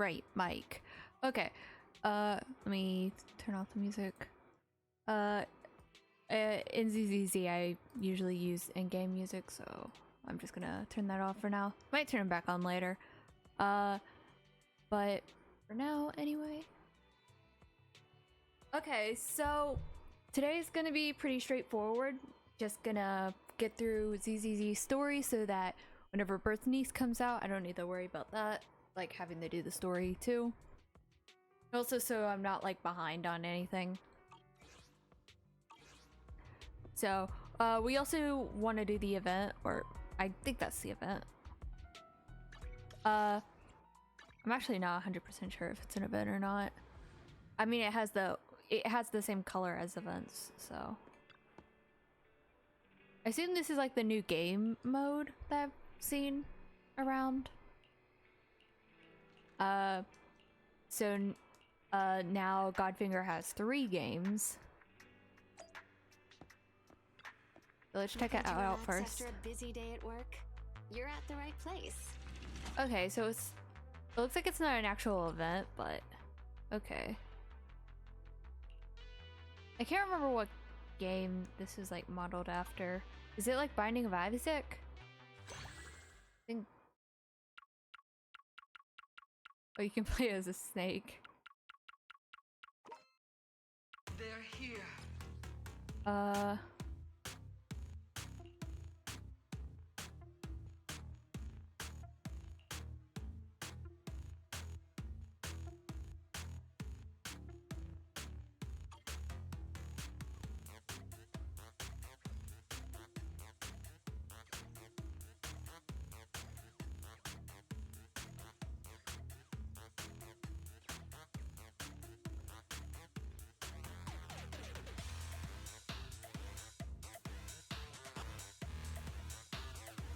right mic. Okay. Let me turn off the music. In ZZZ, I usually use in-game music, so I'm just gonna turn that off for now. Might turn it back on later. But for now, anyway. Okay, so today's gonna be pretty straightforward. Just gonna get through ZZZ's story so that whenever Birth Niece comes out, I don't need to worry about that, like having to do the story too. Also, so I'm not like behind on anything. So, we also want to do the event, or I think that's the event. I'm actually not 100% sure if it's an event or not. I mean, it has the same color as events, so. I assume this is like the new game mode that I've seen around. So now Godfinger has 3 games. So let's check it out first. After a busy day at work, you're at the right place. Okay, so it looks like it's not an actual event, but okay. I can't remember what game this is like modeled after. Is it like Binding of Isaac? I think. Oh, you can play as a snake. They're here.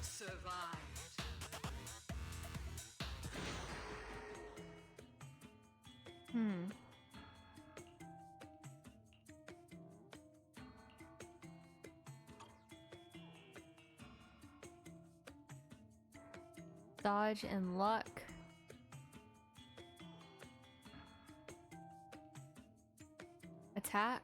Survived. Dodge and luck. Attack.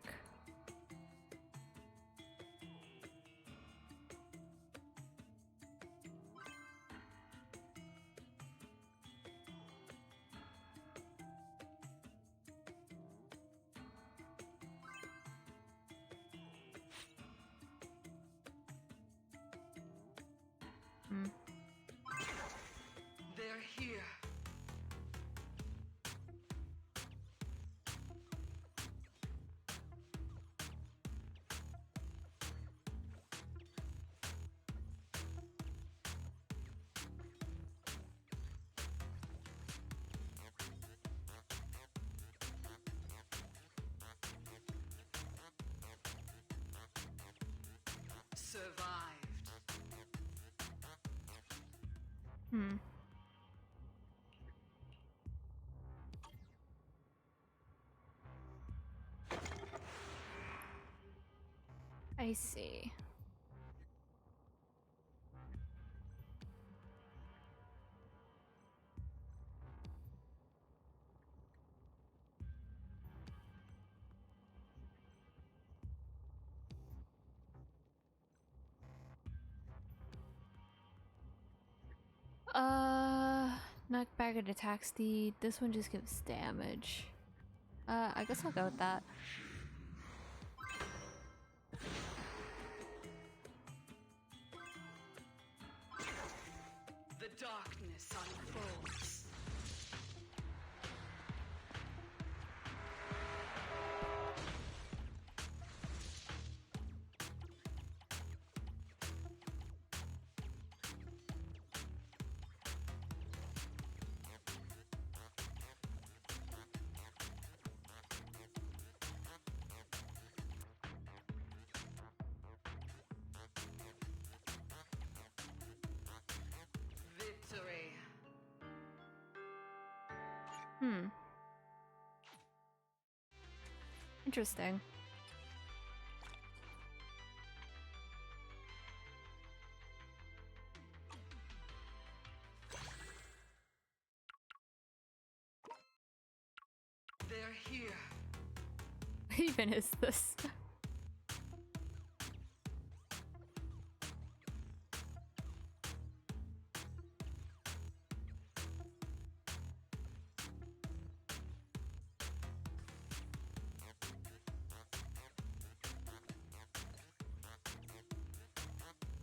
They're here. Survived. I see. Knockback and attack speed. This one just gives damage. I guess I'll go with that. The darkness unfolds. Victory. Interesting. What even is this?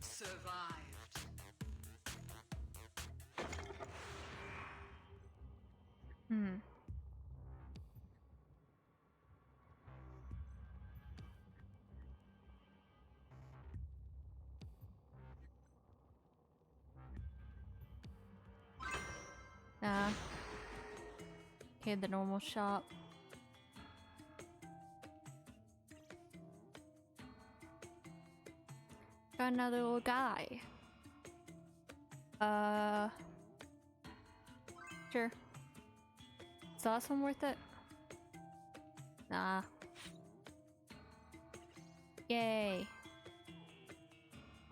Survived. Hmm. Nah. Okay, the normal shop. Got another little guy. Sure. Is the last one worth it? Nah. Yay.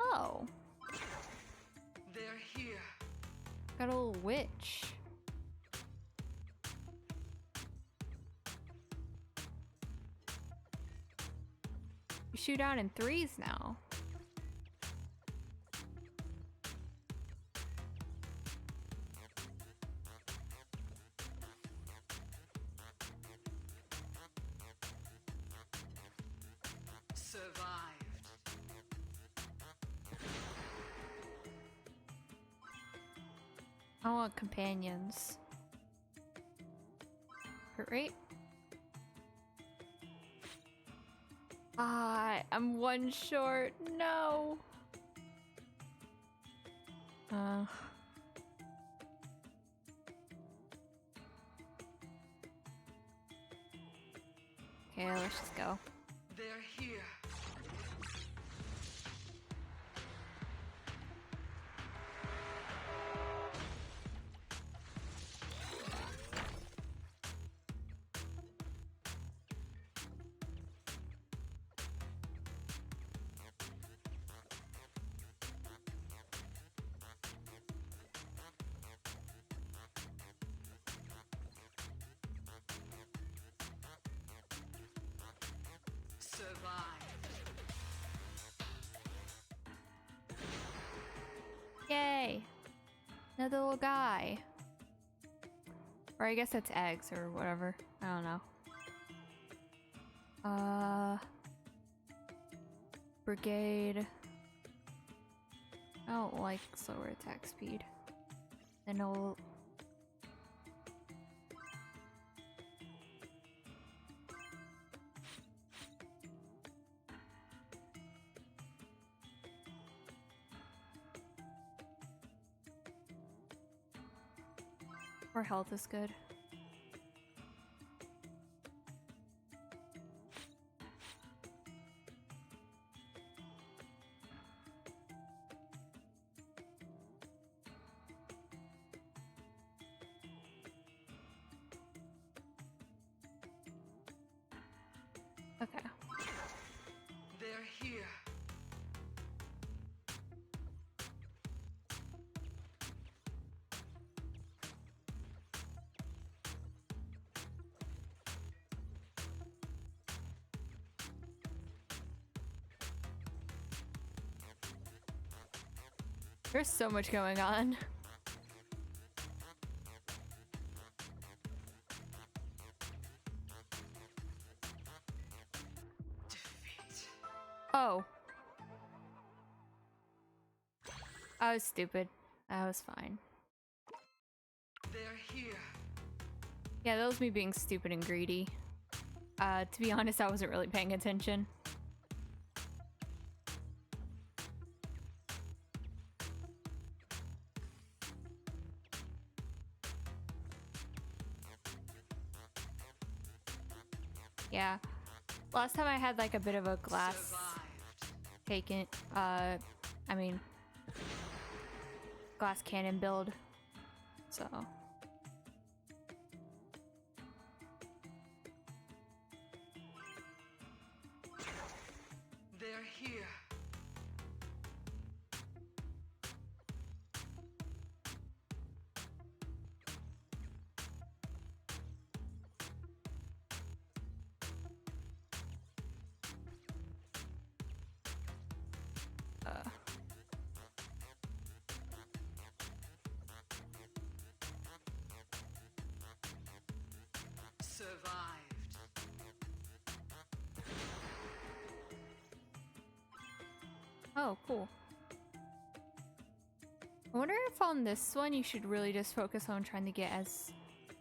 Oh, They're here. got a little witch. You shoot out in threes now. Survived. I want companions. Hurt rate? I'm one short. No. Okay, let's just go. They're here. Survived. Yay! Another little guy. Or I guess that's eggs or whatever. I don't know. Brigade. I don't like slower attack speed. Then I'll... Our health is good. Okay. They're here. There's so much going on. Defeat. Oh. I was stupid. I was fine. They're here. Yeah, that was me being stupid and greedy. To be honest, I wasn't really paying attention. Yeah. Last time I had like a bit of a glass Survived. taken, I mean, glass cannon build. So. They're here. Survived. Oh, cool. I wonder if on this one you should really just focus on trying to get as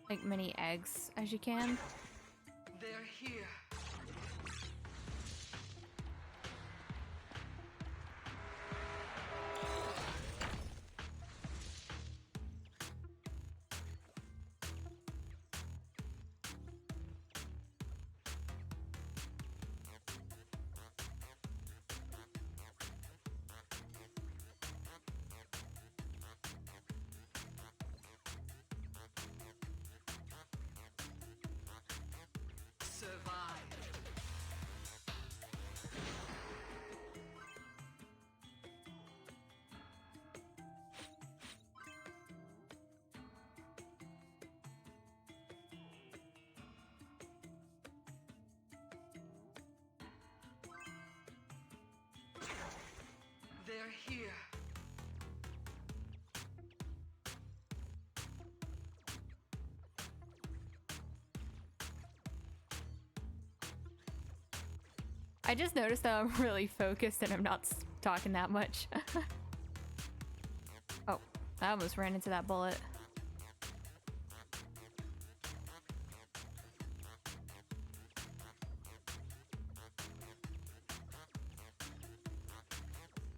like many eggs as you can. They're here. Survived. They're here. I just noticed that I'm really focused and I'm not talking that much. Oh, I almost ran into that bullet.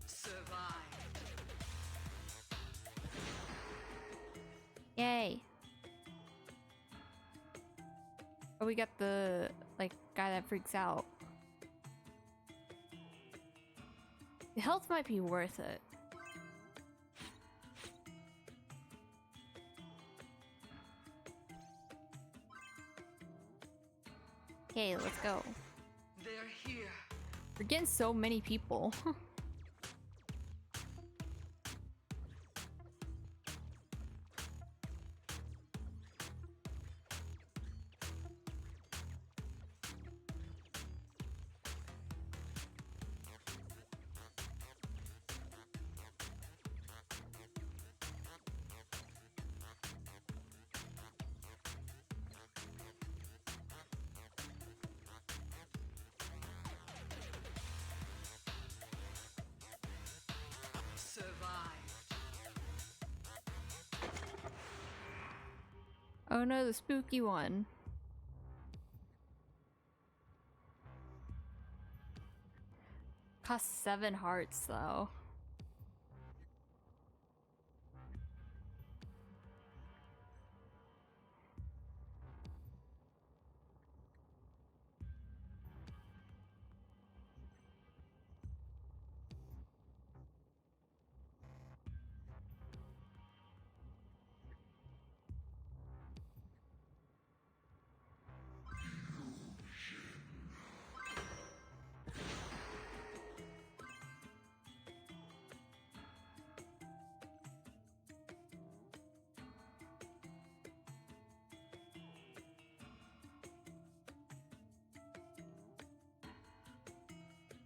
Survived. Yay. Oh, we got the like guy that freaks out. The health might be worth it. Okay, let's go. They're here. We're getting so many people. Survived. Oh no, the spooky one. Cost 7 hearts though.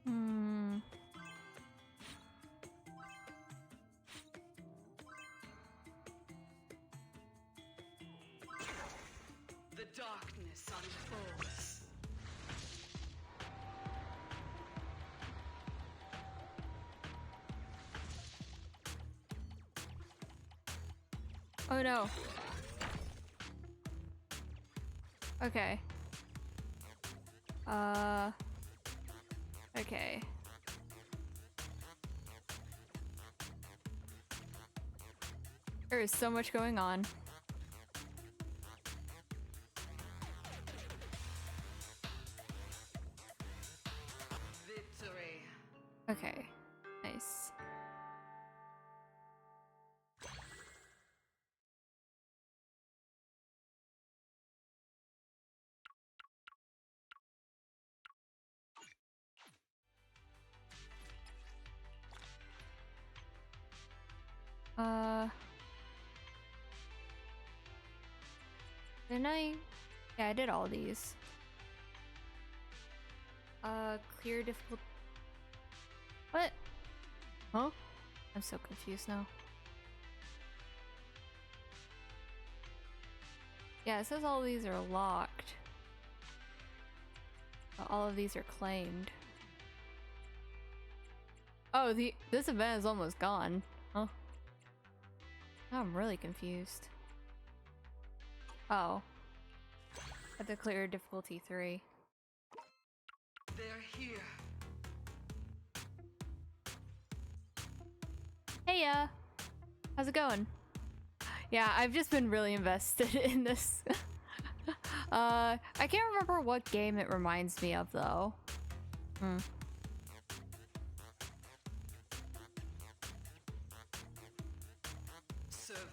Hmm. The darkness unfolds. Oh no. Okay. Okay. There is so much going on. Victory. Okay. Nice. Didn't I? Yeah, I did all these. Clear difficult. What? Huh? I'm so confused now. Yeah, it says all these are locked. But all of these are claimed. Oh, this event is almost gone. Huh? Now I'm really confused. Oh. I have to clear difficulty 3. They're here. Hey, how's it going? Yeah, I've just been really invested in this. I can't remember what game it reminds me of, though. Survived.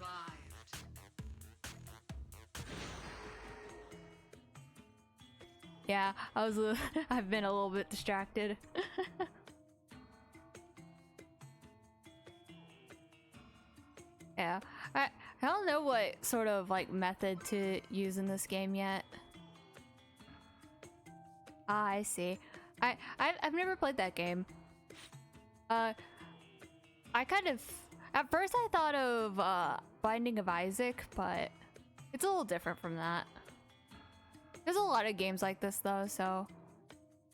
Yeah, I've been a little bit distracted. Yeah, I don't know what sort of like method to use in this game yet. Ah, I see. I've never played that game. I kind of at first I thought of Binding of Isaac, but it's a little different from that. There's a lot of games like this though, so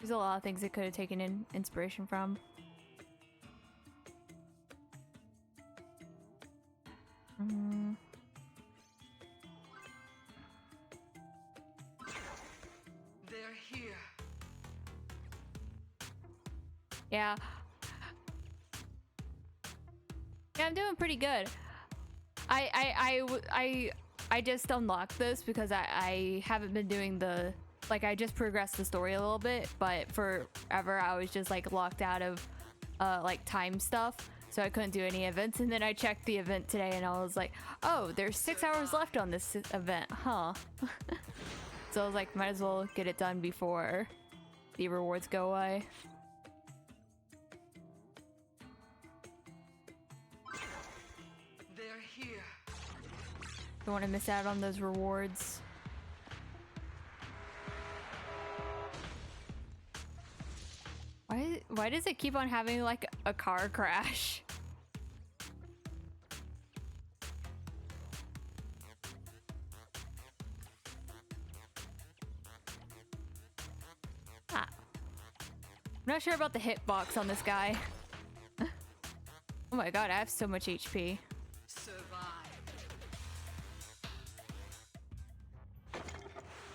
there's a lot of things it could have taken inspiration from. They're here. Yeah. Yeah, I'm doing pretty good. I just unlocked this because I haven't been doing the, like, I just progressed the story a little bit, but forever I was just like locked out of like time stuff, so I couldn't do any events. And then I checked the event today and I was like, oh, there's 6 hours left on this event, huh? So I was like, might as well get it done before the rewards go away. They're here. Don't want to miss out on those rewards. Why does it keep on having like a car crash? Ah. I'm not sure about the hitbox on this guy. Oh my god, I have so much HP.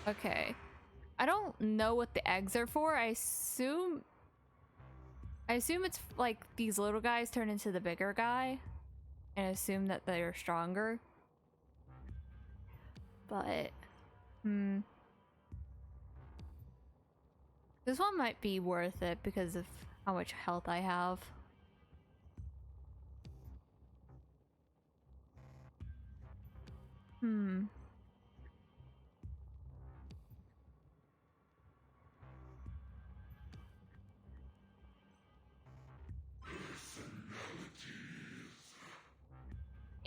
Okay. I don't know what the eggs are for. I assume it's like these little guys turn into the bigger guy and assume that they're stronger. But this one might be worth it because of how much health I have.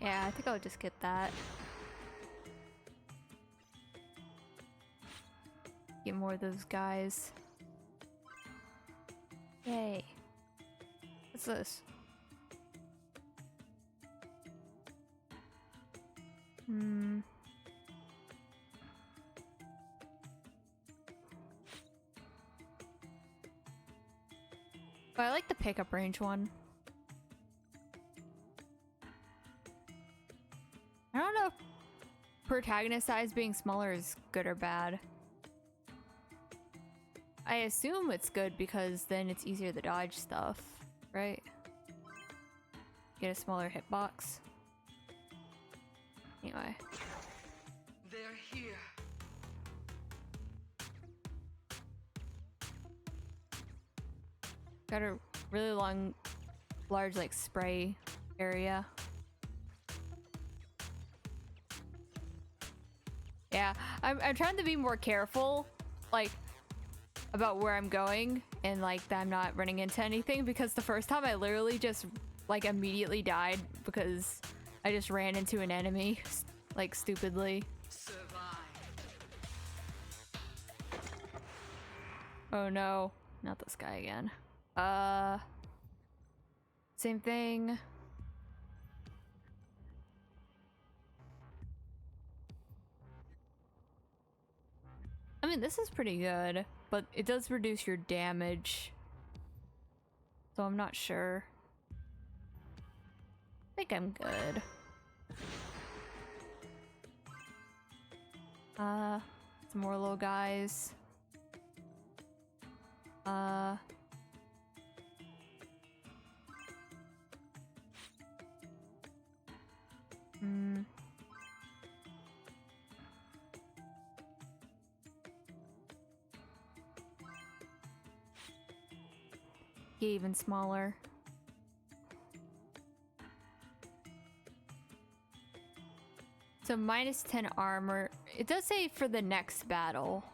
Yeah, I think I'll just get that. Get more of those guys. Yay. What's this? But I like the pickup range one. I don't know if protagonist size being smaller is good or bad. I assume it's good because then it's easier to dodge stuff, right? Get a smaller hitbox. Anyway. They're here. Got a really large like spray area. Yeah, I'm trying to be more careful, like, about where I'm going and like that I'm not running into anything, because the first time I literally just like immediately died because I just ran into an enemy like stupidly. Oh no, not this guy again. Same thing. I mean, this is pretty good, but it does reduce your damage. So I'm not sure. I think I'm good. Some more little guys. Get even smaller. So minus 10 armor. It does say for the next battle.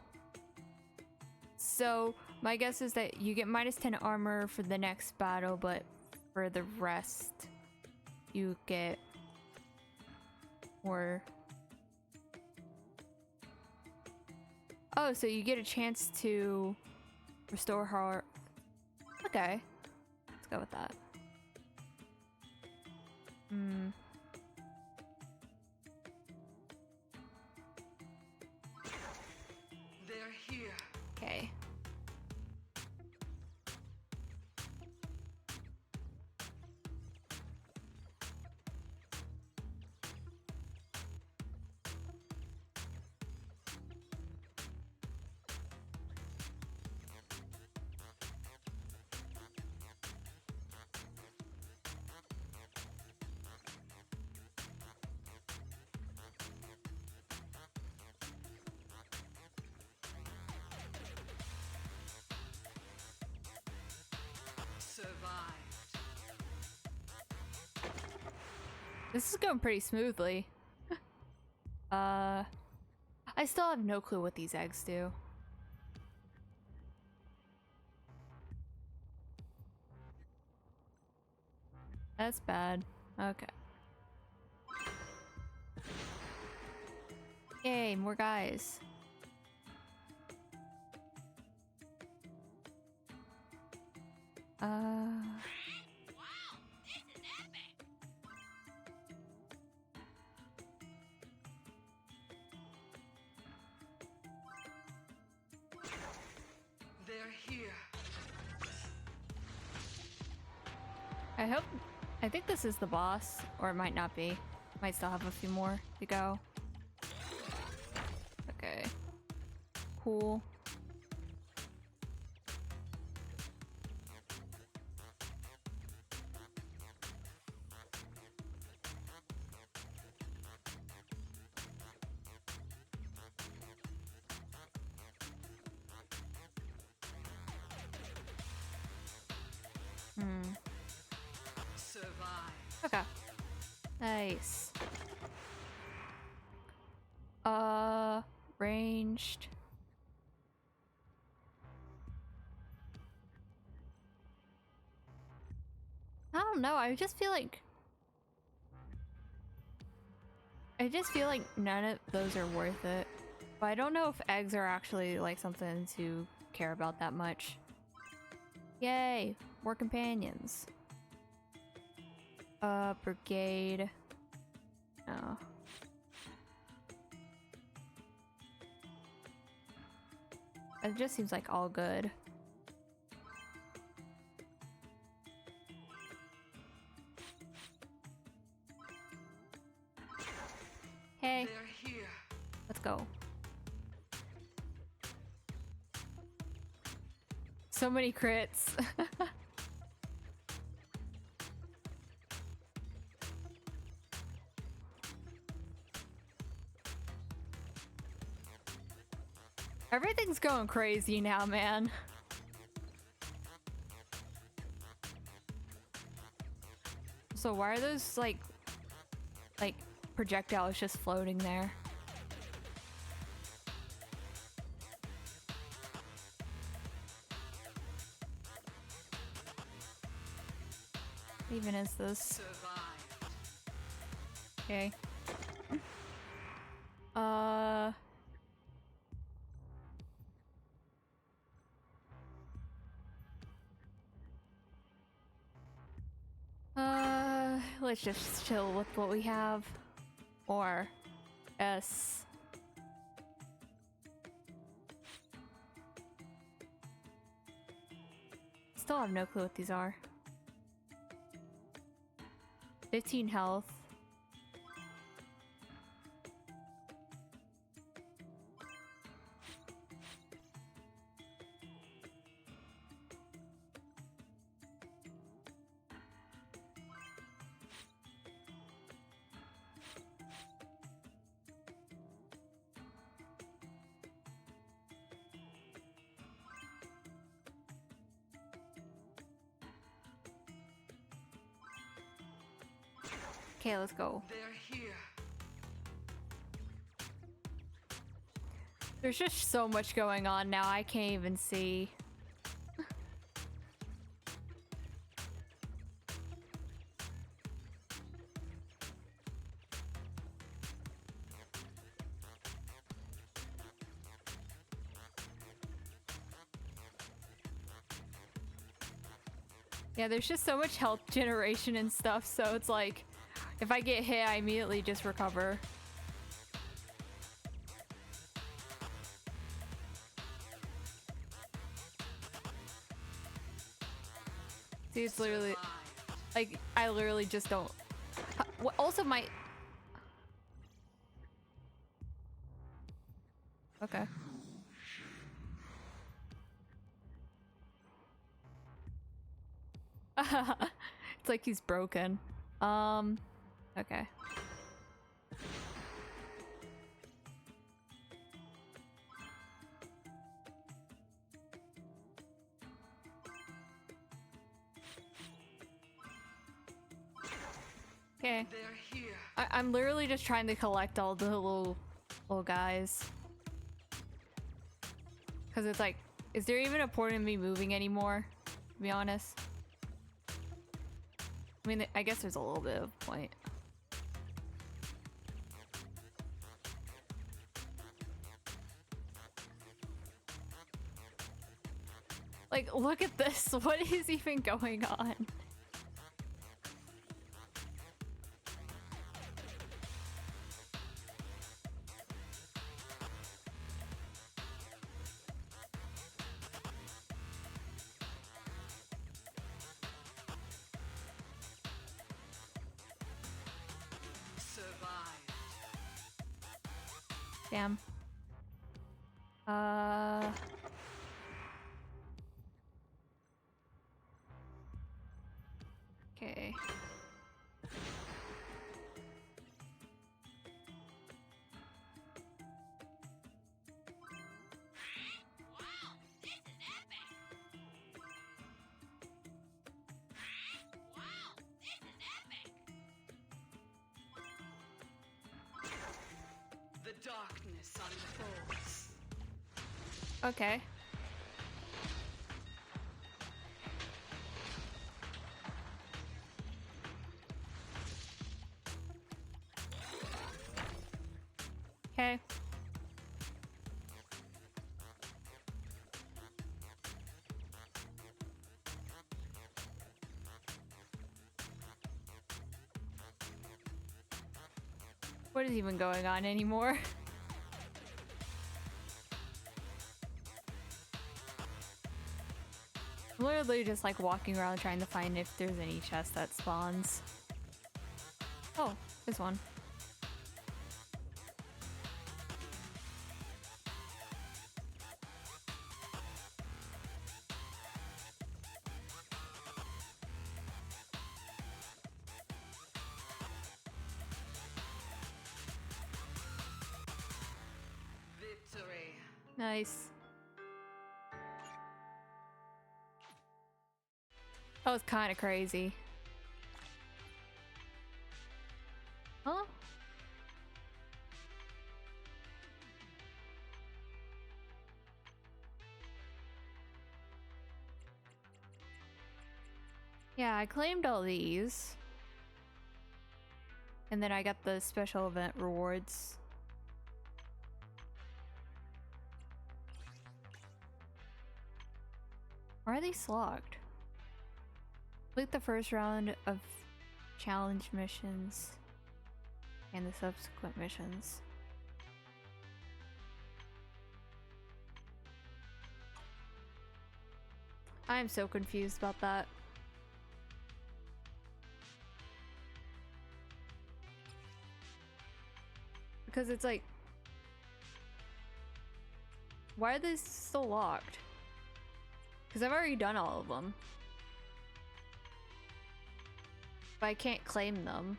So my guess is that you get minus 10 armor for the next battle, but for the rest, you get more. Oh, so you get a chance to restore her. Okay. Let's go with that. They're here. Okay. Survived. This is going pretty smoothly. I still have no clue what these eggs do. That's bad. Okay. Yay, more guys. They're here. I think this is the boss, or it might not be. Might still have a few more to go. Okay. Cool. Survived. Okay. Nice. Ranged. I don't know, I just feel like none of those are worth it. But I don't know if eggs are actually like something to care about that much. Yay! More companions. Brigade. No. It just seems like all good. Hey, They're here. let's go. So many crits. Everything's going crazy now, man. So why are those like projectiles just floating there? What even is this? Survived. Okay. let's just chill with what we have. Or S. Still have no clue what these are. 15 health. Okay, let's go. They're here. There's just so much going on now, I can't even see. Yeah, there's just so much health generation and stuff, so it's like, if I get hit, I immediately just recover. See, it's literally, like, I literally just don't. Also, my. Okay. It's like he's broken. Okay. Okay. They're here. I'm literally just trying to collect all the little guys. Cause it's like, is there even a point in me moving anymore? To be honest. I mean, I guess there's a little bit of a point. Like, look at this. What is even going on? Survive. Damn. Okay. The darkness unfolds. Okay. Okay. What is even going on anymore? I'm literally just like walking around trying to find if there's any chest that spawns. Oh, there's one. Victory. Nice. That was kind of crazy. Huh? Yeah, I claimed all these. And then I got the special event rewards. Why are they slogged? Complete the first round of challenge missions and the subsequent missions. I am so confused about that. Because it's like, why are these still locked? Because I've already done all of them. But I can't claim them.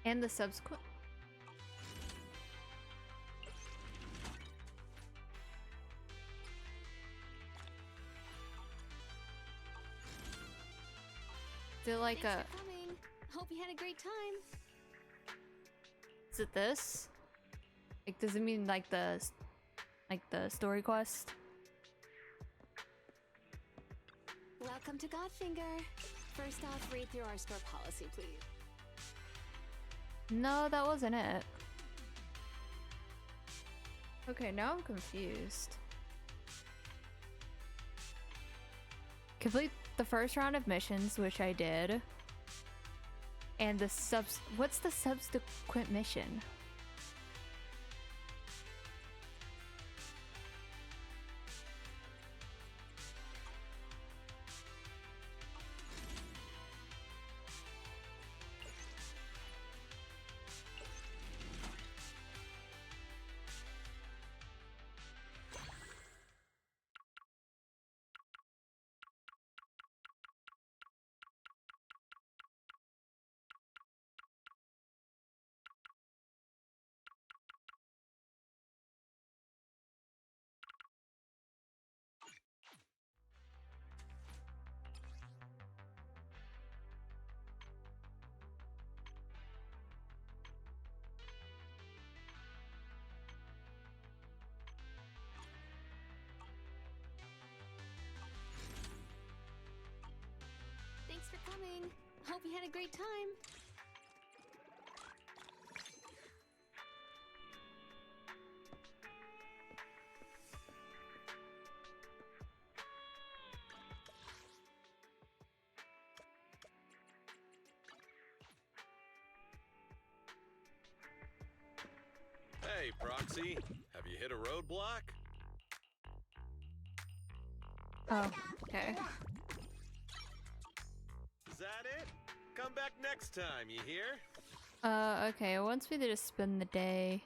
And the subsequent. Is it like Thanks for coming. Hope you had a great time. Is it this? Like, does it mean like the story quest? Welcome to Godfinger. First off, read through our store policy, please. No, that wasn't it. Okay, now I'm confused. Complete the first round of missions, which I did. And the what's the subsequent mission? Thanks for coming. Hope you had a great time. Hey, Proxy. Have you hit a roadblock? Oh, okay. Is that it? Come back next time, you hear? Okay, it wants me to just spend the day.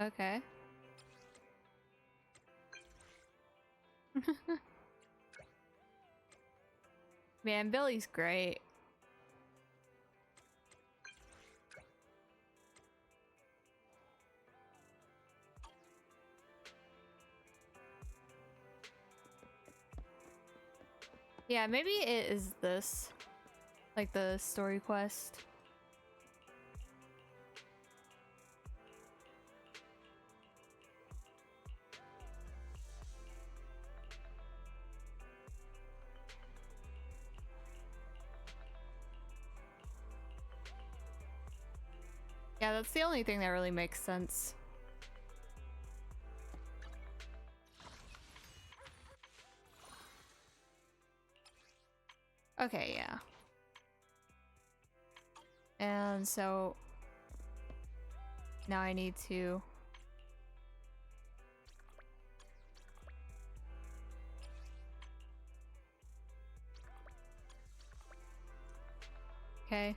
Okay. Man, Billy's great. Yeah, maybe it is this. Like the story quest. Yeah, that's the only thing that really makes sense. Okay, yeah. And so now I need to okay.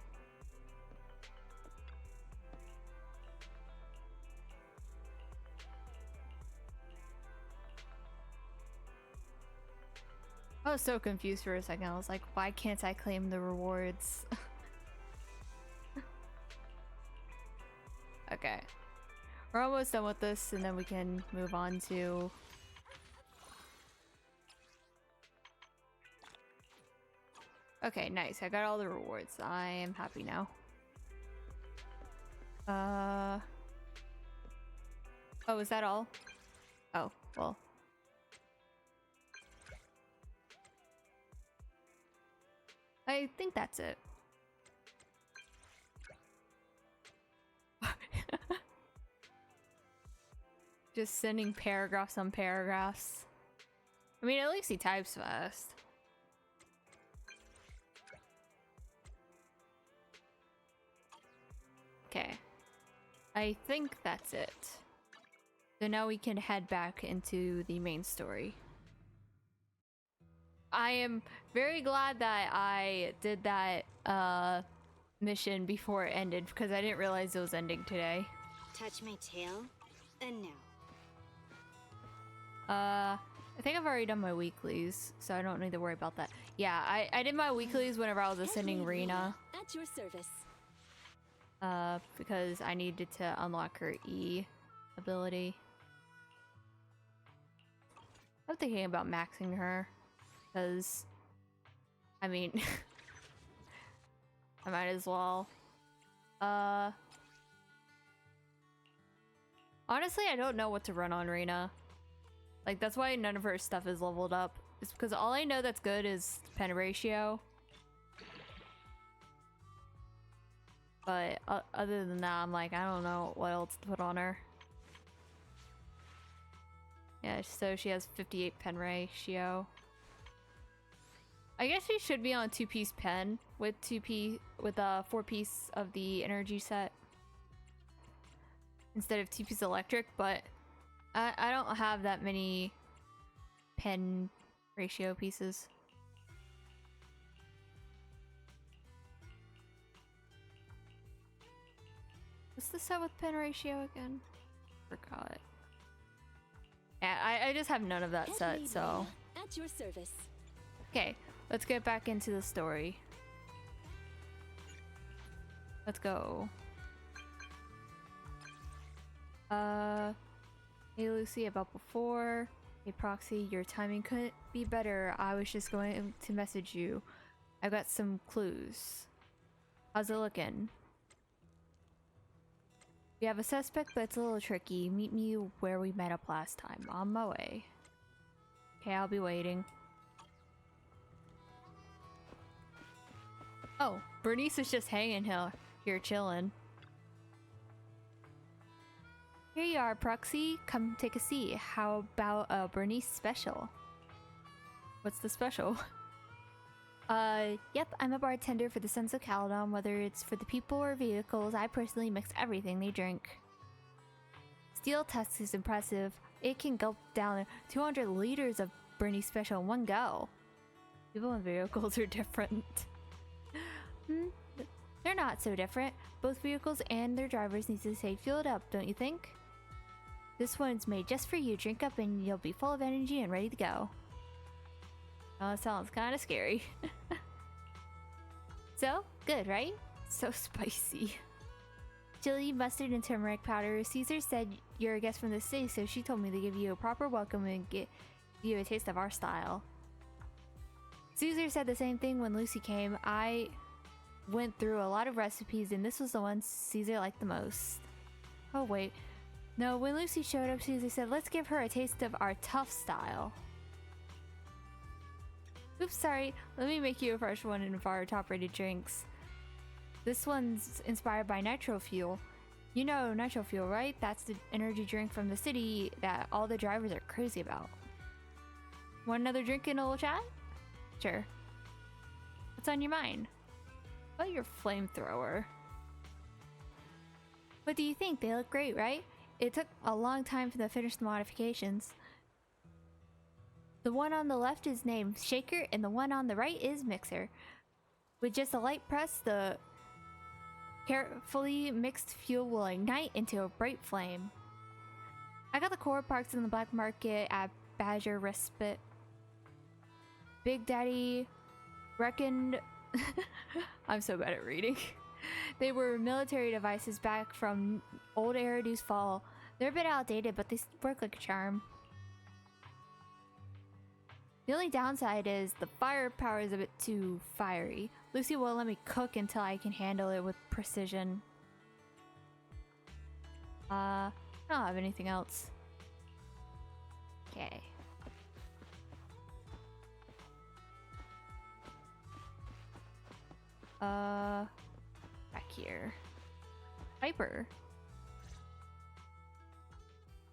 I was so confused for a second. I was like, why can't I claim the rewards? Okay. We're almost done with this, and then we can move on to... Okay, nice. I got all the rewards. I am happy now. Oh, is that all? Oh, well. I think that's it. Just sending paragraphs on paragraphs. I mean, at least he types fast. Okay. I think that's it. So now we can head back into the main story. I am very glad that I did that mission before it ended because I didn't realize it was ending today. Touch my tail, and now. I think I've already done my weeklies, so I don't need to worry about that. Yeah, I did my weeklies whenever I was ascending Rena. At your service. Because I needed to unlock her E ability. I'm thinking about maxing her, because, I mean, I might as well. Honestly, I don't know what to run on Rena. Like, that's why none of her stuff is leveled up. It's because all I know that's good is pen ratio. But other than that, I'm like, I don't know what else to put on her. Yeah, so she has 58 pen ratio. I guess she should be on 2-piece pen with 4-piece of the energy set instead of 2-piece electric, but I don't have that many pen ratio pieces. What's the set with pen ratio again? Forgot. Yeah, I just have none of that set, so. At your service. Okay, let's get back into the story. Let's go. Hey Lucy, about before. Hey Proxy, your timing couldn't be better. I was just going to message you. I've got some clues. How's it looking? We have a suspect, but it's a little tricky. Meet me where we met up last time. On my way. Okay, I'll be waiting. Oh, Bernice is just hanging here chilling. Here you are, Proxy. Come take a seat. How about a Bernice special? What's the special? Yep, I'm a bartender for the Sons of Caledon. Whether it's for the people or vehicles, I personally mix everything they drink. Steel Tusk is impressive. It can gulp down 200 liters of Bernice special in one go. People and vehicles are different. They're not so different. Both vehicles and their drivers need to stay fueled up, don't you think? This one's made just for you. Drink up and you'll be full of energy and ready to go. Oh, that sounds kind of scary. So, good, right? So spicy. Chili, mustard, and turmeric powder. Caesar said you're a guest from the city, so she told me to give you a proper welcome and give you a taste of our style. Caesar said the same thing when Lucy came. I went through a lot of recipes, and this was the one Caesar liked the most. Oh, wait. No, when Lucy showed up, Caesar said, let's give her a taste of our tough style. Oops, sorry. Let me make you a fresh one of our top-rated drinks. This one's inspired by Nitro Fuel. You know Nitro Fuel, right? That's the energy drink from the city that all the drivers are crazy about. Want another drink in a little chat? Sure. What's on your mind? What about your flamethrower? What do you think? They look great, right? It took a long time to finish the modifications. The one on the left is named Shaker, and the one on the right is Mixer. With just a light press, the carefully mixed fuel will ignite into a bright flame. I got the core parts in the black market at Badger Respite. Big Daddy reckoned... I'm so bad at reading. They were military devices back from old Eridu's fall. They're a bit outdated, but they work like a charm. The only downside is the firepower is a bit too fiery. Lucy won't let me cook until I can handle it with precision. I don't have anything else. Okay. Back here. Piper.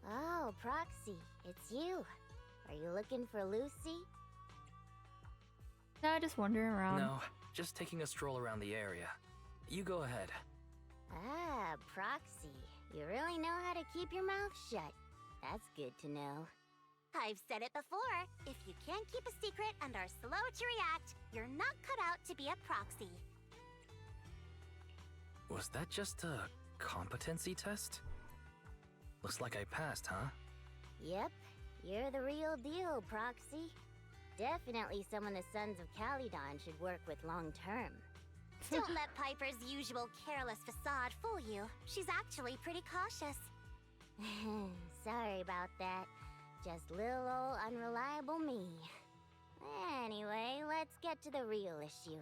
Oh, Proxy, it's you. Are you looking for Lucy? No, just wandering around. No, just taking a stroll around the area. You go ahead. Ah, Proxy. You really know how to keep your mouth shut. That's good to know. I've said it before. If you can't keep a secret and are slow to react, you're not cut out to be a proxy. Was that just a competency test? Looks like I passed, huh? Yep, you're the real deal, Proxy. Definitely someone the Sons of Calydon should work with long term. Don't let Piper's usual careless facade fool you. She's actually pretty cautious. Sorry about that. Just little old unreliable me. Anyway, let's get to the real issue.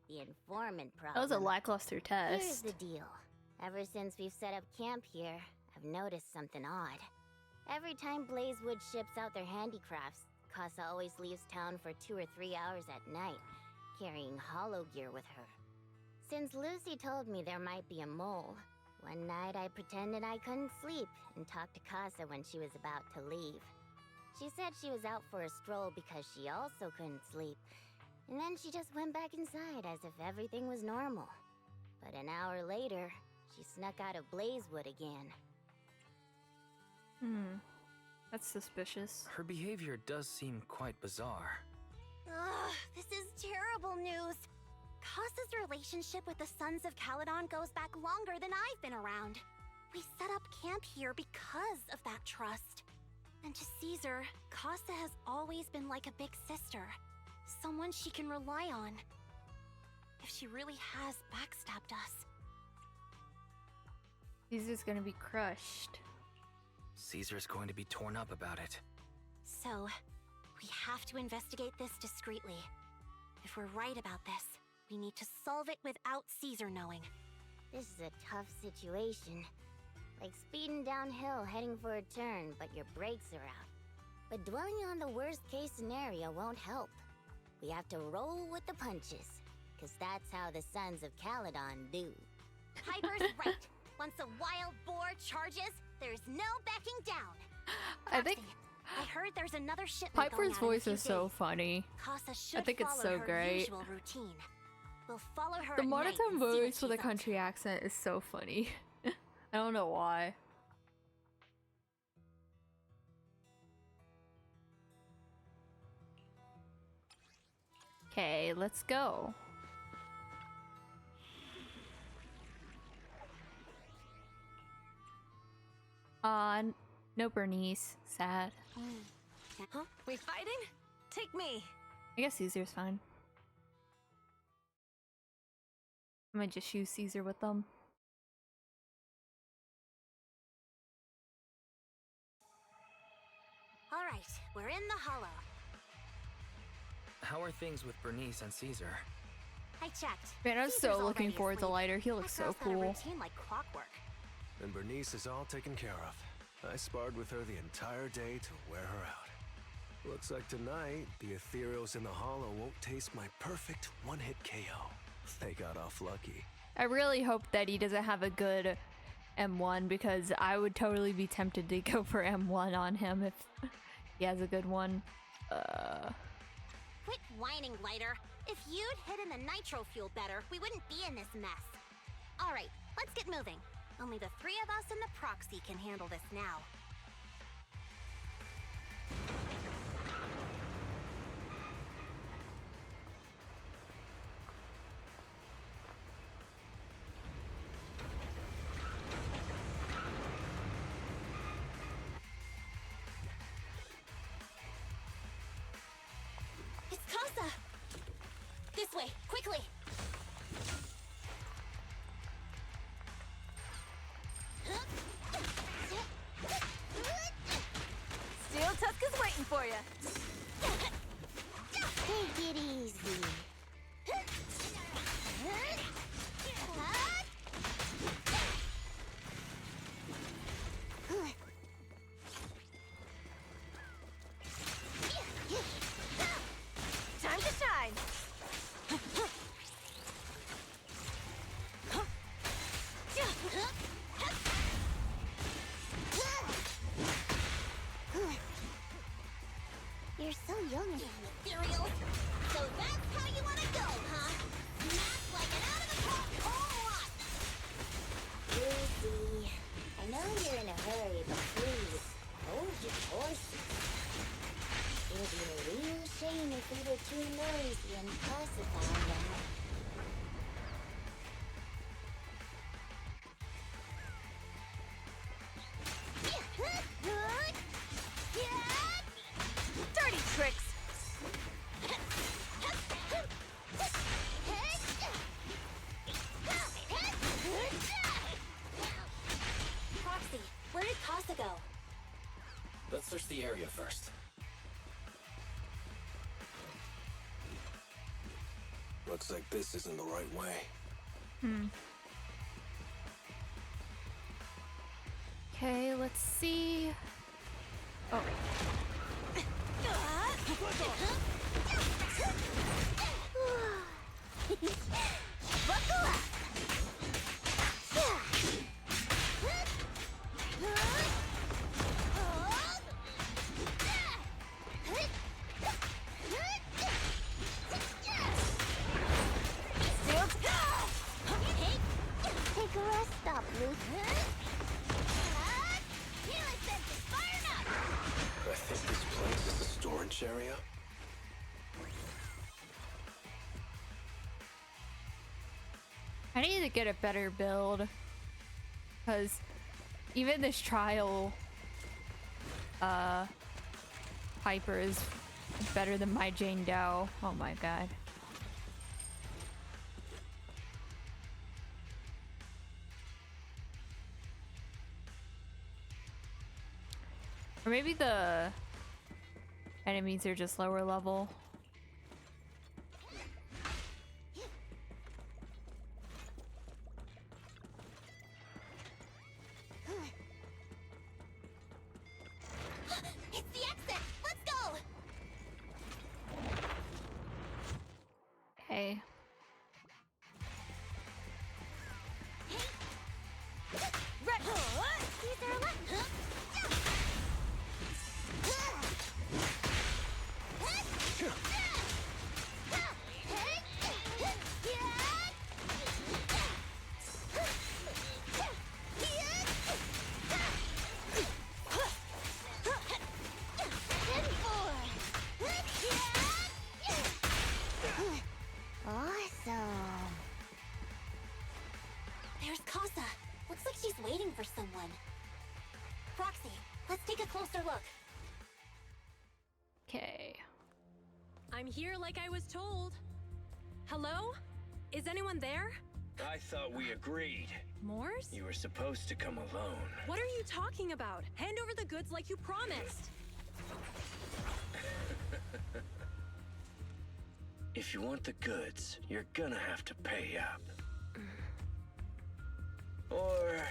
The informant problem. That was a lackluster test. Here's the deal. Ever since we've set up camp here, I've noticed something odd. Every time Blazewood ships out their handicrafts, Casa always leaves town for 2 or 3 hours at night, carrying hollow gear with her. Since Lucy told me there might be a mole, one night I pretended I couldn't sleep and talked to Casa when she was about to leave. She said she was out for a stroll because she also couldn't sleep, and then she just went back inside as if everything was normal. But an hour later, she snuck out of Blazewood again. That's suspicious. Her behavior does seem quite bizarre. Ugh, this is terrible news. Casa's relationship with the Sons of Calydon goes back longer than I've been around. We set up camp here because of that trust. And to Caesar, Casa has always been like a big sister. Someone she can rely on. If she really has backstabbed us. Caesar's gonna be crushed. Caesar's going to be torn up about it. So, we have to investigate this discreetly. If we're right about this, we need to solve it without Caesar knowing. This is a tough situation. Like speeding downhill heading for a turn, but your brakes are out. But dwelling on the worst case scenario won't help. We have to roll with the punches, cause that's how the Sons of Calydon do. Piper's right. Once a wild boar charges, there's no backing down. I think Proxy, I heard there's another shipment Piper's going out in a voice few is so days. funny. Casa should I think it's follow so her great. usual routine. We'll follow her The at night monotone and see what voice with a she's up to. country accent is so funny. I don't know why. Okay, let's go. No Bernice. Sad. Huh? We fighting? Take me. I guess Caesar's fine. I might just use Caesar with them. All right, we're in the hollow. How are things with Bernice and Caesar? I checked. Man, I'm Caesar's so looking already forward to asleep. Lighter. He That looks so girl's got a cool. routine like clockwork. And Bernice is all taken care of. I sparred with her the entire day to wear her out. Looks like tonight, the Ethereals in the Hollow won't taste my perfect one-hit KO. They got off lucky. I really hope that he doesn't have a good M1 because I would totally be tempted to go for M1 on him if he has a good one. Quit whining, Lighter. If you'd hidden the nitro fuel better, we wouldn't be in this mess. All right, let's get moving. Only the 3 of us and the proxy can handle this now. It's Casa! This way, quickly! Steel Tusk is waiting for you. Take it easy. Who knows when Casa found them? Dirty tricks! Proxy, where did Casa go? Let's search the area first. Looks like this isn't the right way. Okay, let's see. Oh. Buckle up! Take a rest stop, Luke. I think this place is the storage area. I need to get a better build. Because even this trial Piper is better than my Jane Dow. Oh my god. Or maybe the enemies are just lower level. It's the exit! Let's go! Okay. Awesome. There's Casa. Looks like she's waiting for someone. Proxy, let's take a closer look. Okay. I'm here like I was told. Hello? Is anyone there? I thought we agreed. Morse? You were supposed to come alone. What are you talking about? Hand over the goods like you promised. If you want the goods, you're gonna have to pay up. Or...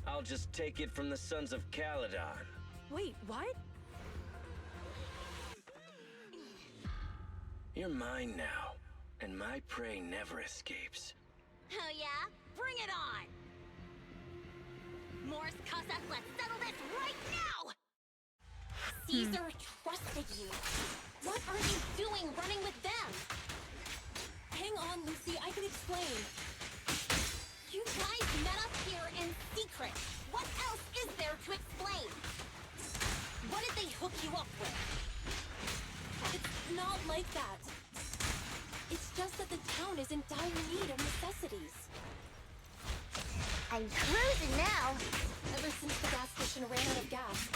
I'll just take it from the Sons of Caledon. Wait, what? You're mine now, and my prey never escapes. Oh yeah? Bring it on! Morse, Casa, let's settle this right now! Caesar trusted you. What are you doing running with them? Hang on, Lucy, I can explain. You guys met up here in secret. What else is there to explain? What did they hook you up with? It's not like that. It's just that the town is in dire need of necessities. I'm cruising now. Ever since the gas station ran out of gas,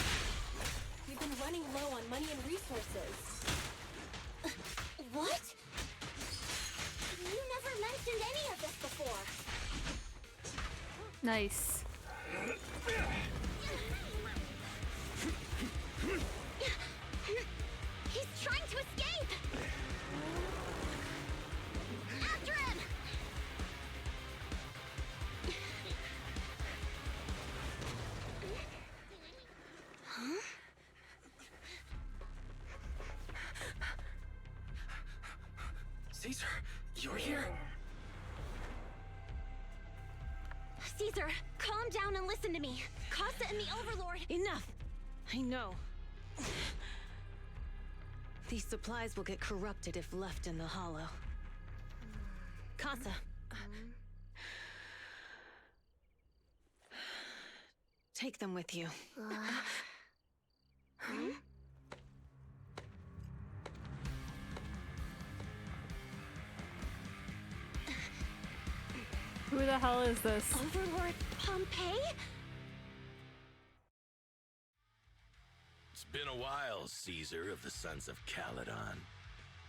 we've been running low on money and resources. What? You never mentioned any of this before. Nice. He's trying to escape! After him! Huh? Caesar, you're here? Caesar, calm down and listen to me. Casa and the Overlord... Enough! I know. These supplies will get corrupted if left in the hollow. Casa. Take them with you. Who the hell is this? Overlord Pompeii? It's been a while, Caesar of the Sons of Caledon.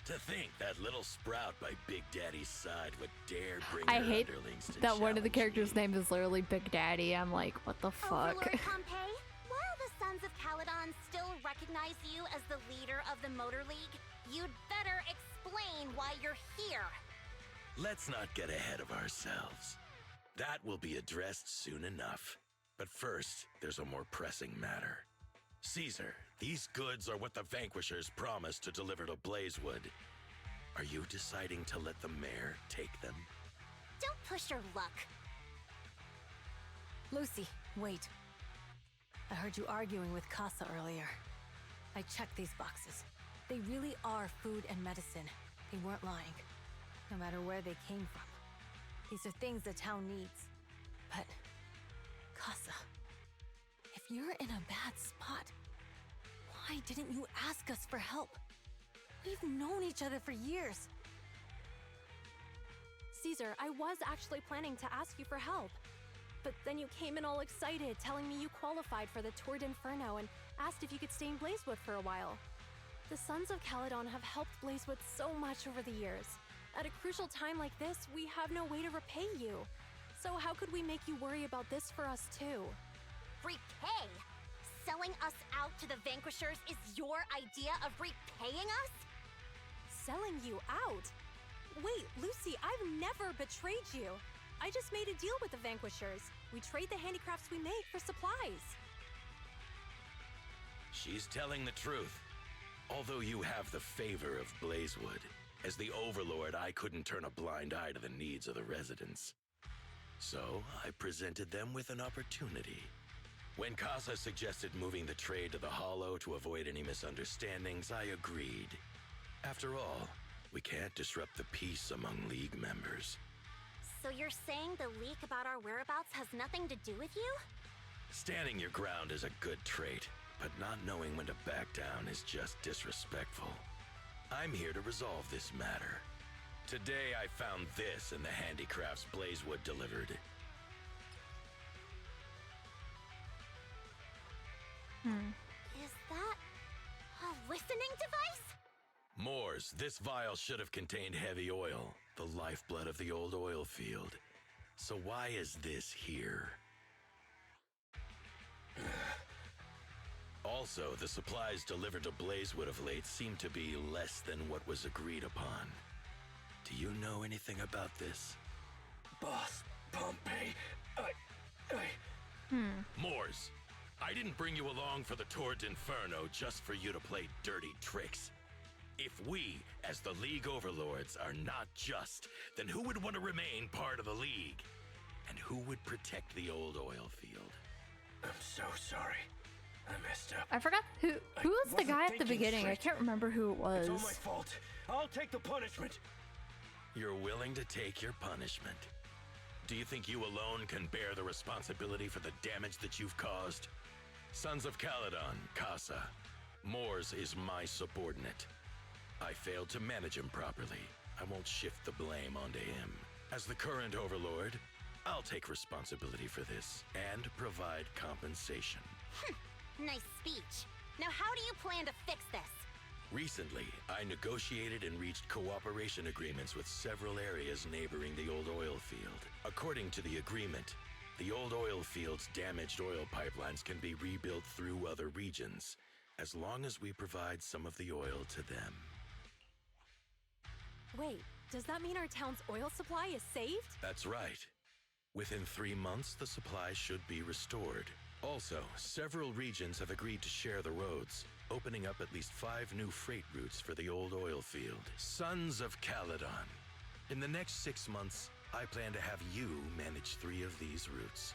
To think that little sprout by Big Daddy's side would dare bring I her hate underlings to that one of the challenge characters' me. name is literally Big Daddy. I'm like, what the fuck? Overlord Pompeii, while the Sons of Caledon still recognize you as the leader of the Motor League, you'd better explain why you're here. Let's not get ahead of ourselves. That will be addressed soon enough. But first, there's a more pressing matter. Caesar, these goods are what the Vanquishers promised to deliver to Blazewood. Are you deciding to let the mayor take them? Don't push your luck. Lucy, wait. I heard you arguing with Casa earlier. I checked these boxes. They really are food and medicine. They weren't lying, no matter where they came from. These are things the town needs. But, Casa, if you're in a bad spot, why didn't you ask us for help? We've known each other for years. Caesar, I was actually planning to ask you for help. But then you came in all excited, telling me you qualified for the Tour d'Inferno and asked if you could stay in Blazewood for a while. The Sons of Caledon have helped Blazewood so much over the years. At a crucial time like this, we have no way to repay you. So how could we make you worry about this for us too? Repay? Selling us out to the Vanquishers is your idea of repaying us? Selling you out? Wait, Lucy, I've never betrayed you. I just made a deal with the Vanquishers. We trade the handicrafts we make for supplies. She's telling the truth. Although you have the favor of Blazewood, as the Overlord, I couldn't turn a blind eye to the needs of the residents. So, I presented them with an opportunity. When Casa suggested moving the trade to the Hollow to avoid any misunderstandings, I agreed. After all, we can't disrupt the peace among League members. So you're saying the leak about our whereabouts has nothing to do with you? Standing your ground is a good trait, but not knowing when to back down is just disrespectful. I'm here to resolve this matter. Today I found this in the handicrafts Blazewood delivered. Is that a listening device? Moors, this vial should have contained heavy oil, the lifeblood of the old oil field. So why is this here? Also, the supplies delivered to Blazewood of late seem to be less than what was agreed upon. Do you know anything about this? Boss, Pompeii, Moors, I didn't bring you along for the Tour d'Inferno just for you to play dirty tricks. If we, as the League Overlords, are not just, then who would want to remain part of the League? And who would protect the old oil field? I'm so sorry. I messed up. I forgot who was the guy at the beginning. I can't remember who it was. It's all my fault. I'll take the punishment. You're willing to take your punishment. Do you think you alone can bear the responsibility for the damage that you've caused? Sons of Caledon, Casa. Moors is my subordinate. I failed to manage him properly. I won't shift the blame onto him. As the current Overlord, I'll take responsibility for this and provide compensation. Nice speech. Now how do you plan to fix this? Recently, I negotiated and reached cooperation agreements with several areas neighboring the old oil field. According to the agreement, the old oil field's damaged oil pipelines can be rebuilt through other regions, as long as we provide some of the oil to them. Wait, does that mean our town's oil supply is saved? That's right. Within 3 months, the supply should be restored. Also, several regions have agreed to share the roads, opening up at least 5 new freight routes for the old oil field. Sons of Caledon. In the next 6 months, I plan to have you manage 3 of these routes.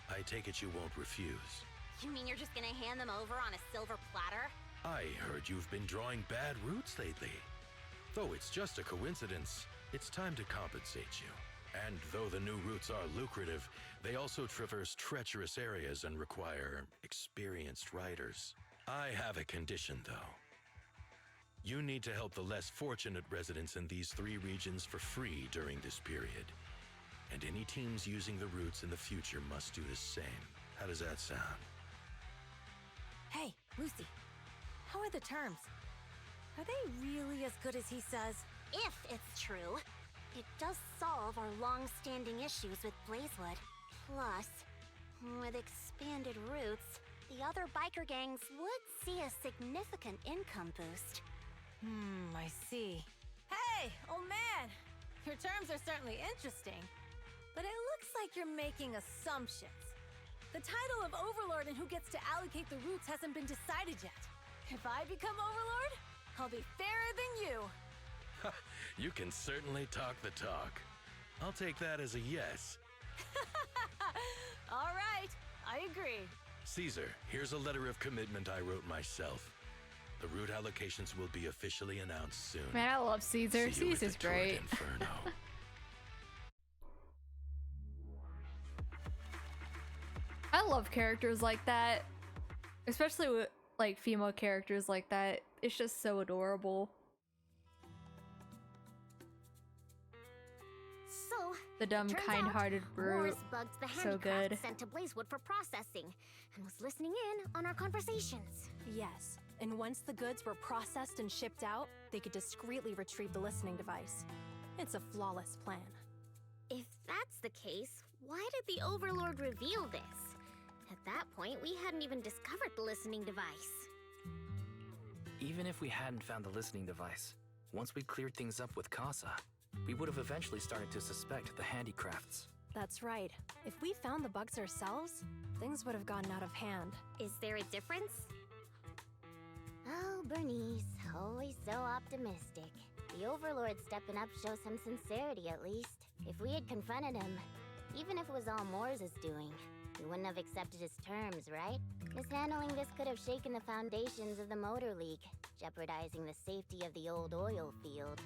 I take it you won't refuse. You mean you're just gonna hand them over on a silver platter? I heard you've been drawing bad routes lately. Though it's just a coincidence, it's time to compensate you. And though the new routes are lucrative, they also traverse treacherous areas and require experienced riders. I have a condition, though. You need to help the less fortunate residents in these 3 regions for free during this period. And any teams using the routes in the future must do the same. How does that sound? Hey, Lucy. How are the terms? Are they really as good as he says? If it's true, it does solve our long-standing issues with Blazewood. Plus, with expanded routes, the other biker gangs would see a significant income boost. I see. Hey, old man! Your terms are certainly interesting, but it looks like you're making assumptions. The title of Overlord and who gets to allocate the routes hasn't been decided yet. If I become Overlord, I'll be fairer than you. You can certainly talk the talk. I'll take that as a yes. All right, I agree. Caesar, here's a letter of commitment I wrote myself. The route allocations will be officially announced soon. Man, I love Caesar. See you at Caesar's the Torrid great. Inferno. I love characters like that, especially with like female characters like that. It's just so adorable. So, The dumb, turns kind-hearted out, brute. Morris bugged the So handicraft good. sent to Blazewood for processing and was listening in on our conversations. Yes, and once the goods were processed and shipped out, they could discreetly retrieve the listening device. It's a flawless plan. If that's the case, why did the Overlord reveal this? At that point, we hadn't even discovered the listening device. Even if we hadn't found the listening device, once we cleared things up with Casa, we would have eventually started to suspect the handicrafts. That's right. If we found the bugs ourselves, things would have gotten out of hand. Is there a difference? Oh, Bernice, always so optimistic. The Overlord stepping up shows some sincerity, at least. If we had confronted him, even if it was all Moore's doing, we wouldn't have accepted his terms, right? Mishandling this could have shaken the foundations of the Motor League, jeopardizing the safety of the old oil field.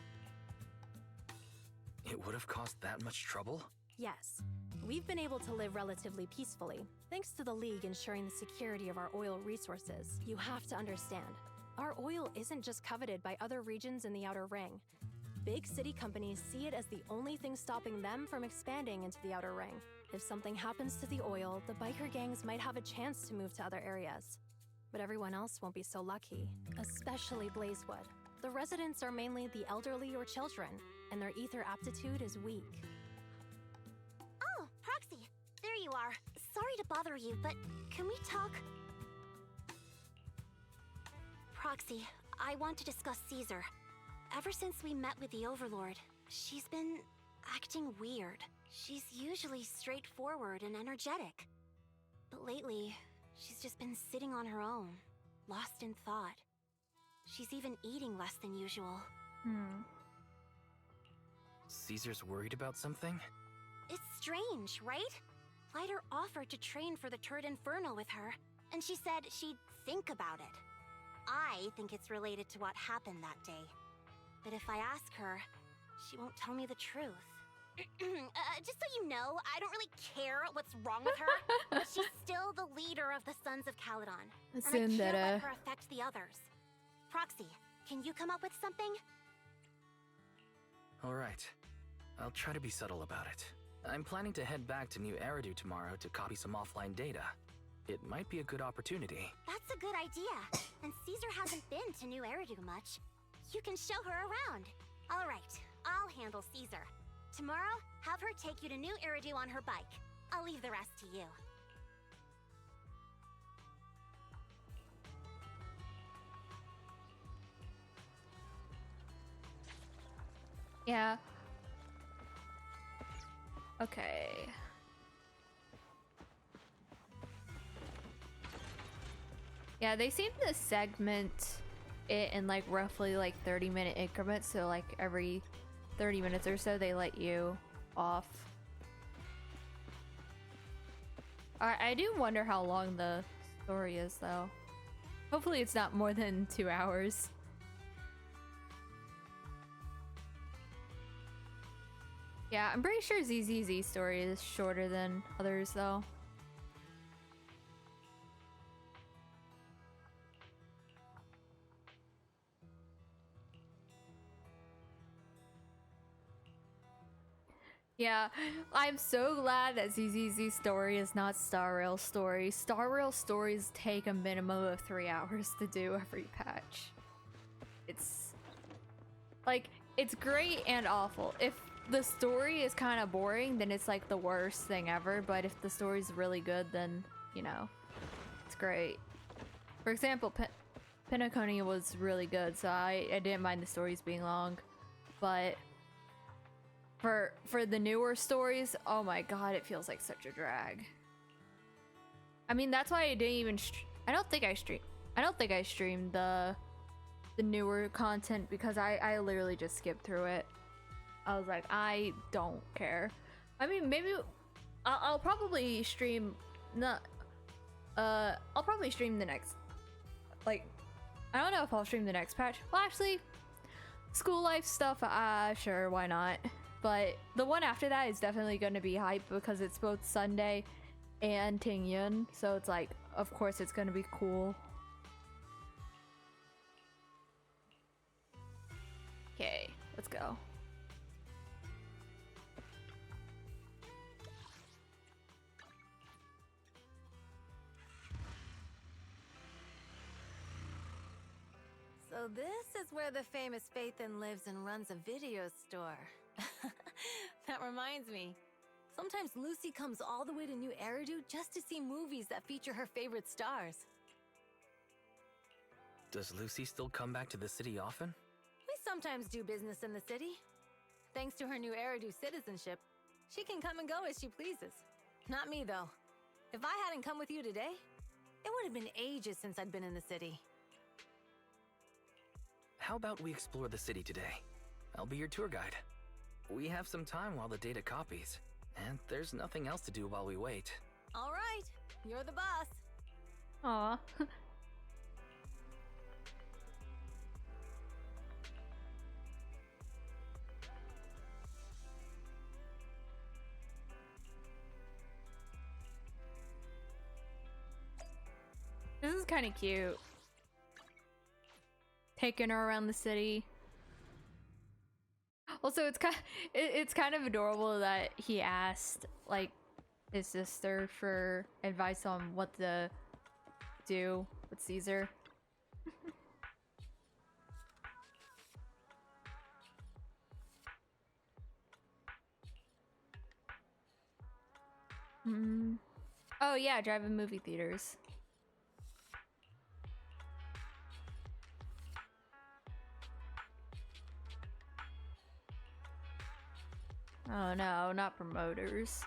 It would have caused that much trouble? Yes, we've been able to live relatively peacefully, thanks to the League ensuring the security of our oil resources. You have to understand, our oil isn't just coveted by other regions in the Outer Ring. Big city companies see it as the only thing stopping them from expanding into the Outer Ring. If something happens to the oil, the biker gangs might have a chance to move to other areas. But everyone else won't be so lucky, especially Blazewood. The residents are mainly the elderly or children, and their ether aptitude is weak. Oh, Proxy, there you are. Sorry to bother you, but can we talk? Proxy, I want to discuss Caesar. Ever since we met with the Overlord, she's been acting weird. She's usually straightforward and energetic. But lately, she's just been sitting on her own, lost in thought. She's even eating less than usual. Caesar's worried about something? It's strange, right? Lighter offered to train for the Turd Inferno with her, and she said she'd think about it. I think it's related to what happened that day. But if I ask her, she won't tell me the truth. Just so you know, I don't really care what's wrong with her, but she's still the leader of the Sons of Caledon. And I can't let her affect the others. Proxy, can you come up with something? Alright. I'll try to be subtle about it. I'm planning to head back to New Eridu tomorrow to copy some offline data. It might be a good opportunity. That's a good idea. And Caesar hasn't been to New Eridu much. You can show her around. All right, I'll handle Caesar. Tomorrow, have her take you to New Eridu on her bike. I'll leave the rest to you. Yeah. Okay. Yeah, they seem to segment it in like roughly like 30-minute increments, so like every 30 minutes or so they let you off. I do wonder how long the story is though. Hopefully it's not more than 2 hours. Yeah, I'm pretty sure ZZZ story is shorter than others though. Yeah, I'm so glad that ZZZ story is not Star Rail story. Star Rail stories take a minimum of 3 hours to do every patch. It's like, it's great and awful. If the story is kind of boring, then it's like the worst thing ever. But if the story's really good, then, you know, it's great. For example, Penacony was really good, so I didn't mind the stories being long. But for the newer stories, oh my god, it feels like such a drag. I mean, that's why I didn't even I don't think I streamed the newer content, because I literally just skipped through it. I was like, I don't care. I mean, maybe I'll probably stream I'll probably stream the next, like, I don't know if I'll stream the next patch. Well, actually, school life stuff, sure, why not? But the one after that is definitely going to be hype because it's both Sunday and Tingyun, so it's like, of course it's going to be cool. Okay, let's go. So this is where the famous Phaethon lives and runs a video store. That reminds me. Sometimes Lucy comes all the way to New Eridu just to see movies that feature her favorite stars. Does Lucy still come back to the city often? We sometimes do business in the city. Thanks to her New Eridu citizenship, she can come and go as she pleases. Not me, though. If I hadn't come with you today, it would have been ages since I'd been in the city. How about we explore the city today? I'll be your tour guide. We have some time while the data copies, and there's nothing else to do while we wait. All right, you're the boss. Aw. This is kind of cute. Taking her around the city. Also, it's kind of adorable that he asked, like, his sister for advice on what to do with Caesar. Oh yeah, drive-in movie theaters. Oh no, not promoters.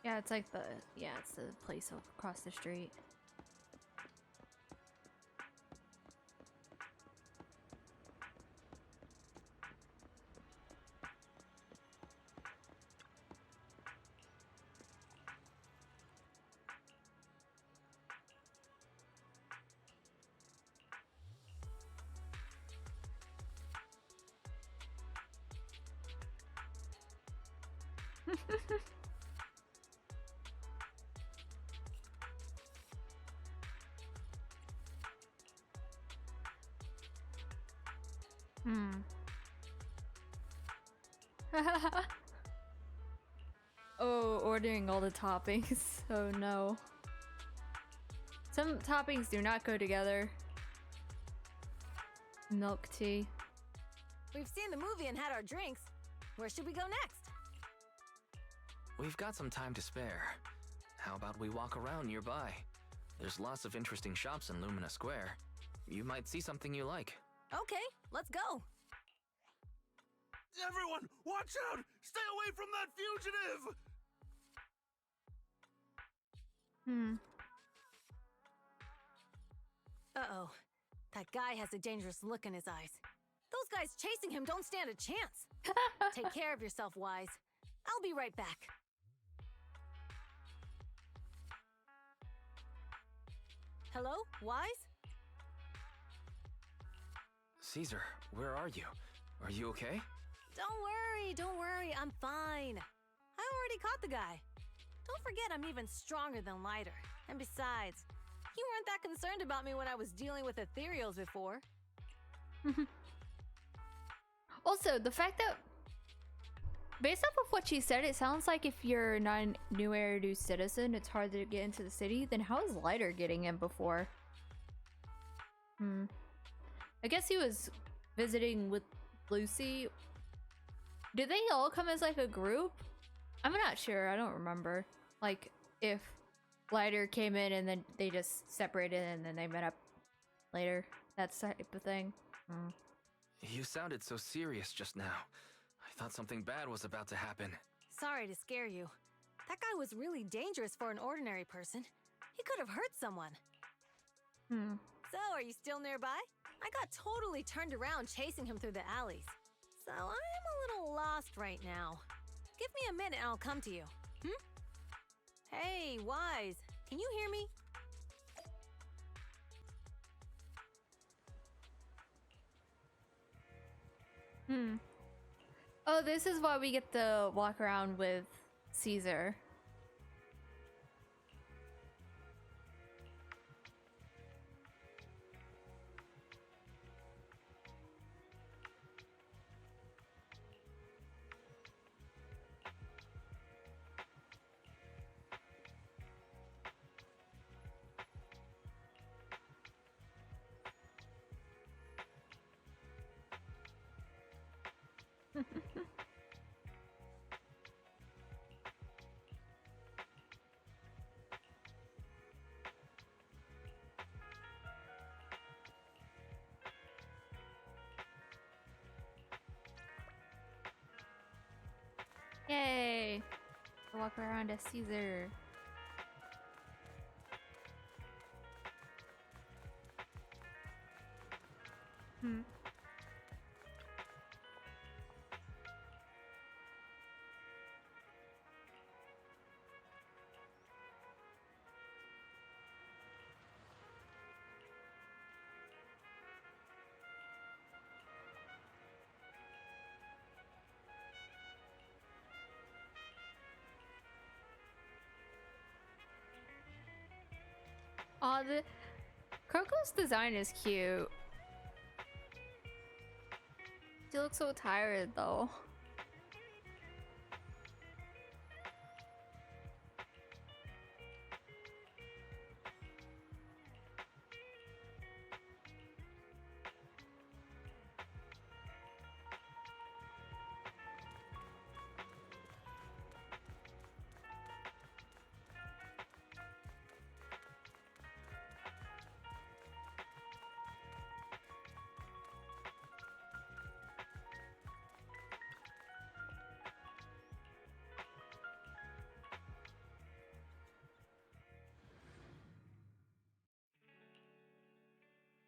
Yeah, it's like it's the place across the street. Oh, ordering all the toppings. Oh no. Some toppings do not go together. Milk tea. We've seen the movie and had our drinks. Where should we go next? We've got some time to spare. How about we walk around nearby? There's lots of interesting shops in Lumina Square. You might see something you like. Okay, let's go. Everyone, watch out! Stay away from that fugitive! Uh-oh. That guy has a dangerous look in his eyes. Those guys chasing him don't stand a chance. Take care of yourself, Wise. I'll be right back. Hello, Wise? Caesar, where are you? Are you okay? Don't worry, I'm fine. I already caught the guy. Don't forget I'm even stronger than Lighter. And besides, you weren't that concerned about me when I was dealing with ethereals before. Also, the fact that, based off of what she said, it sounds like if you're not a New Eridu citizen, it's hard to get into the city. Then how is Lighter getting in before? I guess he was visiting with Lucy. Did they all come as like a group? I'm not sure. I don't remember. Like, if Lighter came in and then they just separated and then they met up later. That type of thing. You sounded so serious just now. I thought something bad was about to happen. Sorry to scare you. That guy was really dangerous for an ordinary person. He could have hurt someone. So, are you still nearby? I got totally turned around chasing him through the alleys. So, I'm a little lost right now. Give me a minute and I'll come to you. Hey, Wise, can you hear me? Oh, this is why we get to walk around with Caesar. Yay! Walk around as Caesar. Aw, the Coco's design is cute. She looks so tired though.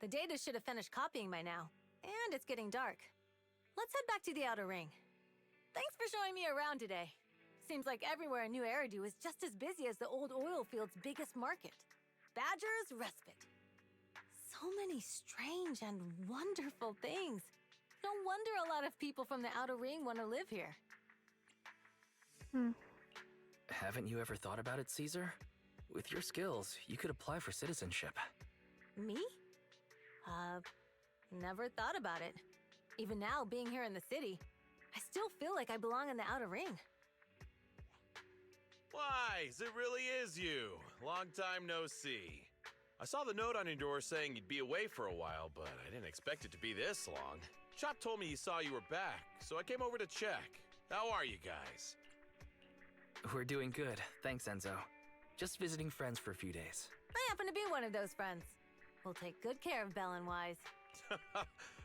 The data should have finished copying by now, and it's getting dark. Let's head back to the Outer Ring. Thanks for showing me around today. Seems like everywhere in New Eridu is just as busy as the old oil field's biggest market. Badger's Respite. So many strange and wonderful things. No wonder a lot of people from the Outer Ring want to live here. Haven't you ever thought about it, Caesar? With your skills, you could apply for citizenship. Me? Never thought about it. Even now, being here in the city, I still feel like I belong in the Outer Ring. Wise, it really is you. Long time no see. I saw the note on your door saying you'd be away for a while, but I didn't expect it to be this long. Chop told me he saw you were back, so I came over to check. How are you guys? We're doing good, thanks Enzo. Just visiting friends for a few days. I happen to be one of those friends. We'll take good care of Belle and Wise.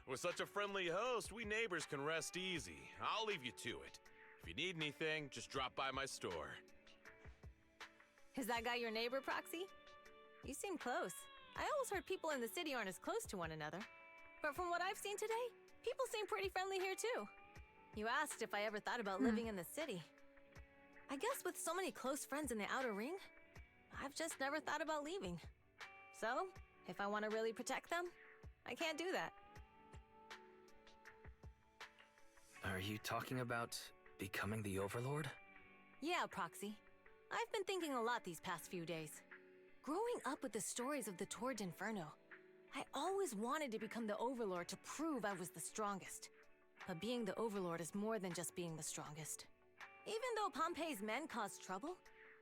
With such a friendly host, we neighbors can rest easy. I'll leave you to it. If you need anything, just drop by my store. Is that guy your neighbor, Proxy? You seem close. I always heard people in the city aren't as close to one another. But from what I've seen today, people seem pretty friendly here too. You asked if I ever thought about living in the city. I guess with so many close friends in the outer ring, I've just never thought about leaving. So, if I want to really protect them, I can't do that. Are you talking about becoming the Overlord? Yeah, Proxy. I've been thinking a lot these past few days. Growing up with the stories of the Tord Inferno, I always wanted to become the Overlord to prove I was the strongest. But being the Overlord is more than just being the strongest. Even though Pompey's men caused trouble,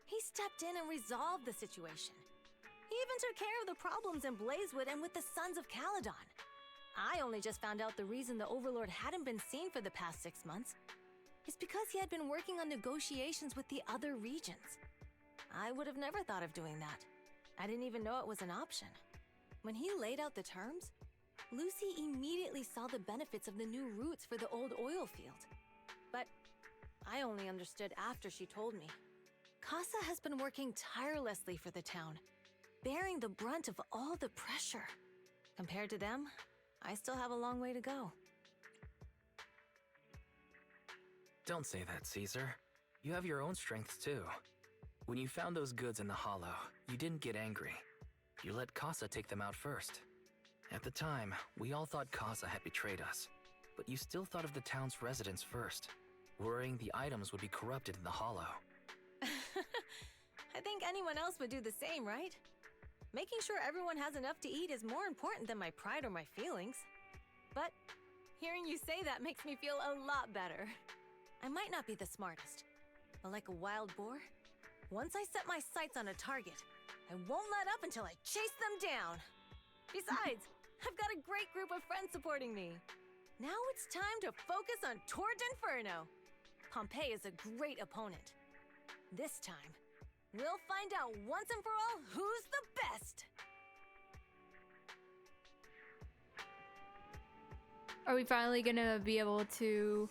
he stepped in and resolved the situation. He even took care of the problems in Blazewood and with the Sons of Caledon. I only just found out the reason the Overlord hadn't been seen for the past 6 months is because he had been working on negotiations with the other regions. I would have never thought of doing that. I didn't even know it was an option. When he laid out the terms, Lucy immediately saw the benefits of the new routes for the old oil field. But I only understood after she told me. Casa has been working tirelessly for the town, bearing the brunt of all the pressure. Compared to them, I still have a long way to go. Don't say that, Caesar. You have your own strengths too. When you found those goods in the hollow, you didn't get angry. You let Casa take them out first. At the time, we all thought Casa had betrayed us, but you still thought of the town's residents first, worrying the items would be corrupted in the hollow. I think anyone else would do the same, right? Making sure everyone has enough to eat is more important than my pride or my feelings. But hearing you say that makes me feel a lot better. I might not be the smartest, but like a wild boar, once I set my sights on a target, I won't let up until I chase them down. Besides, I've got a great group of friends supporting me. Now it's time to focus on Tord Inferno. Pompey is a great opponent. This time, we'll find out once and for all who's the best! Are we finally gonna be able to...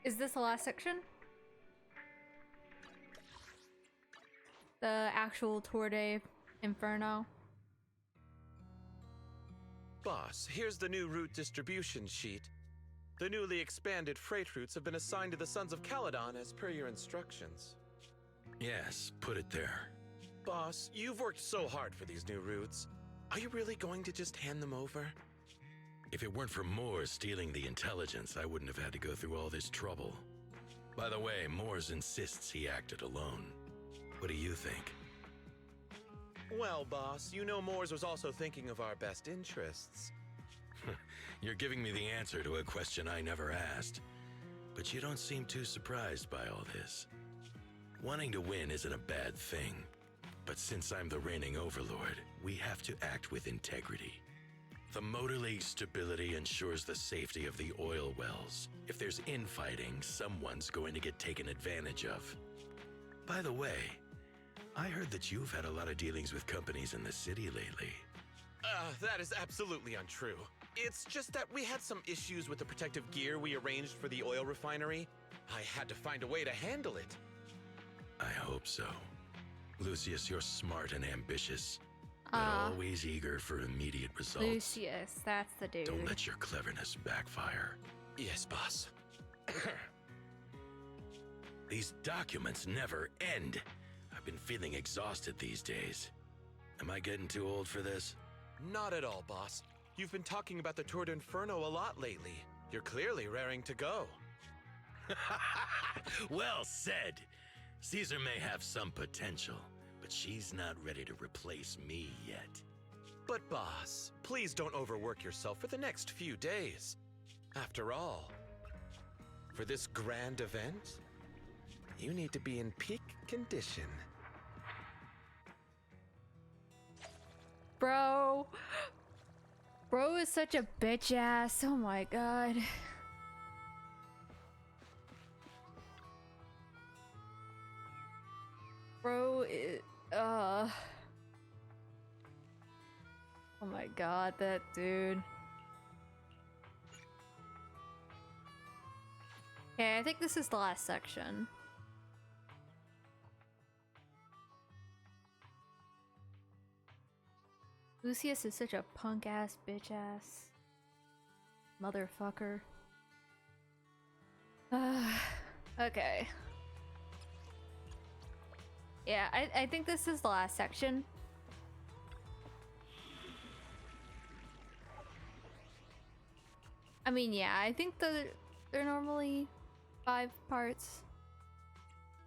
Is this the last section? The actual Tord Inferno? Boss, here's the new route distribution sheet. The newly expanded freight routes have been assigned to the Sons of Caledon as per your instructions. Yes, put it there. Boss, you've worked so hard for these new routes. Are you really going to just hand them over? If it weren't for Moores stealing the intelligence, I wouldn't have had to go through all this trouble. By the way, Moores insists he acted alone. What do you think? Well, boss, you know Moores was also thinking of our best interests. You're giving me the answer to a question I never asked. But you don't seem too surprised by all this. Wanting to win isn't a bad thing. But since I'm the reigning overlord, we have to act with integrity. The Motor League's stability ensures the safety of the oil wells. If there's infighting, someone's going to get taken advantage of. By the way, I heard that you've had a lot of dealings with companies in the city lately. That is absolutely untrue. It's just that we had some issues with the protective gear we arranged for the oil refinery. I had to find a way to handle it. I hope so. Lucius, you're smart and ambitious, but always eager for immediate results. Lucius, that's the dude. Don't let your cleverness backfire. Yes, boss. These documents never end. I've been feeling exhausted these days. Am I getting too old for this? Not at all, boss. You've been talking about the Tord Inferno a lot lately. You're clearly raring to go. Well said. Caesar may have some potential, but she's not ready to replace me yet. But boss, please don't overwork yourself for the next few days. After all, for this grand event, you need to be in peak condition. Bro. Bro is such a bitch ass. Oh my god. Bro is, oh my god, that dude. Okay, I think this is the last section. Lucius is such a punk ass, bitch ass motherfucker. Okay. Yeah, I think this is the last section. I mean, yeah, I think they're normally 5 parts.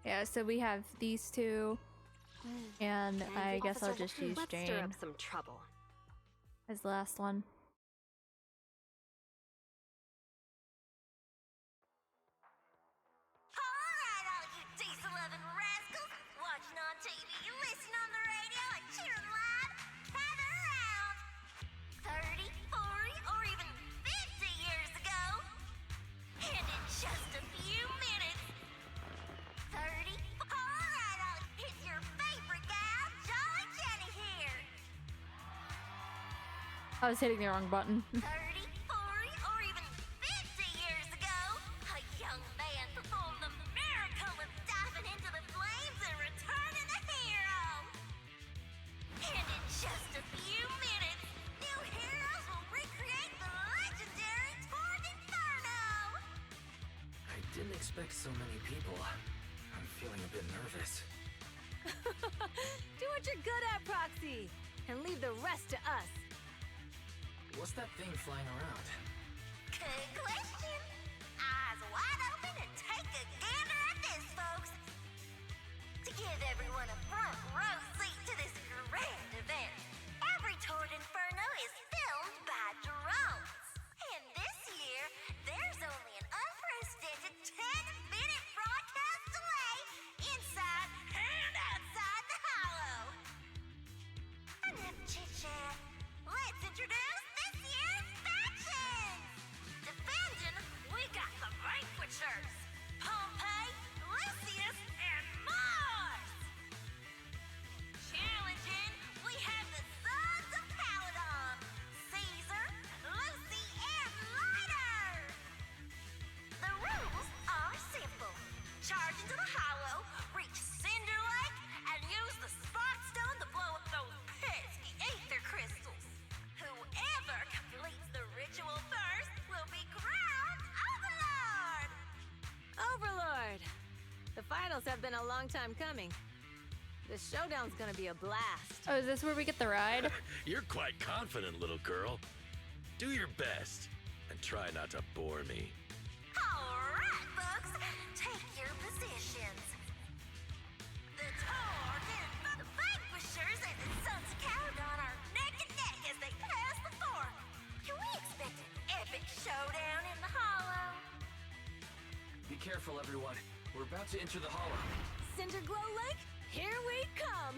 Yeah, so we have these two, and I guess I'll just use Jane Stir up some trouble. as the last one. Alright, all you diesel-loving rascals, watching on TV, listening on the radio, and cheering live, gather around. 30, 40, or even 50 years ago, and in just a few minutes. 30, alright, all it's your favorite gal, Jolly Jenny here. I was hitting the wrong button. 30, 40, or even 50 years ago, a young man performed the miracle of diving into the flames and returning a hero. And in just a few minutes, new heroes will recreate the legendary Tour d'Inferno. I didn't expect so many people. I'm feeling a bit nervous. Do what you're good at, Proxy, and leave the rest to us. What's that thing flying around? Good question. Eyes wide open and take a gander at this, folks. To give everyone a front row seat to this grand event, every Tour d'Inferno is filmed by drones. And this year, there's only an unprecedented 10-minute broadcast delay inside and outside the hollow. Enough chit-chat. Let's introduce this year's factions! Defending, we got the Vanquishers, Pompey, Lucius, and Mars! Challenging, we have the Sons of Caledon, Caesar, Lucy, and Lighter! The rules are simple. Charge into the hollow, reach Cinder Lake, and use the Spark Stone to blow up those pesky ether crystals. Whoever completes the ritual first will be crowned Overlord! Overlord! The finals have been a long time coming. The showdown's gonna be a blast. Oh, is this where we get the ride? You're quite confident, little girl. Do your best and try not to bore me. Alright, folks, take your positions. The Tour d'Inferno, the Vanquishers, and the Sons of Caledon are neck and neck as they pass the fork. Can we expect an epic showdown in the hollow? Be careful, everyone. We're about to enter the hollow. Cinderglow Lake, here we come!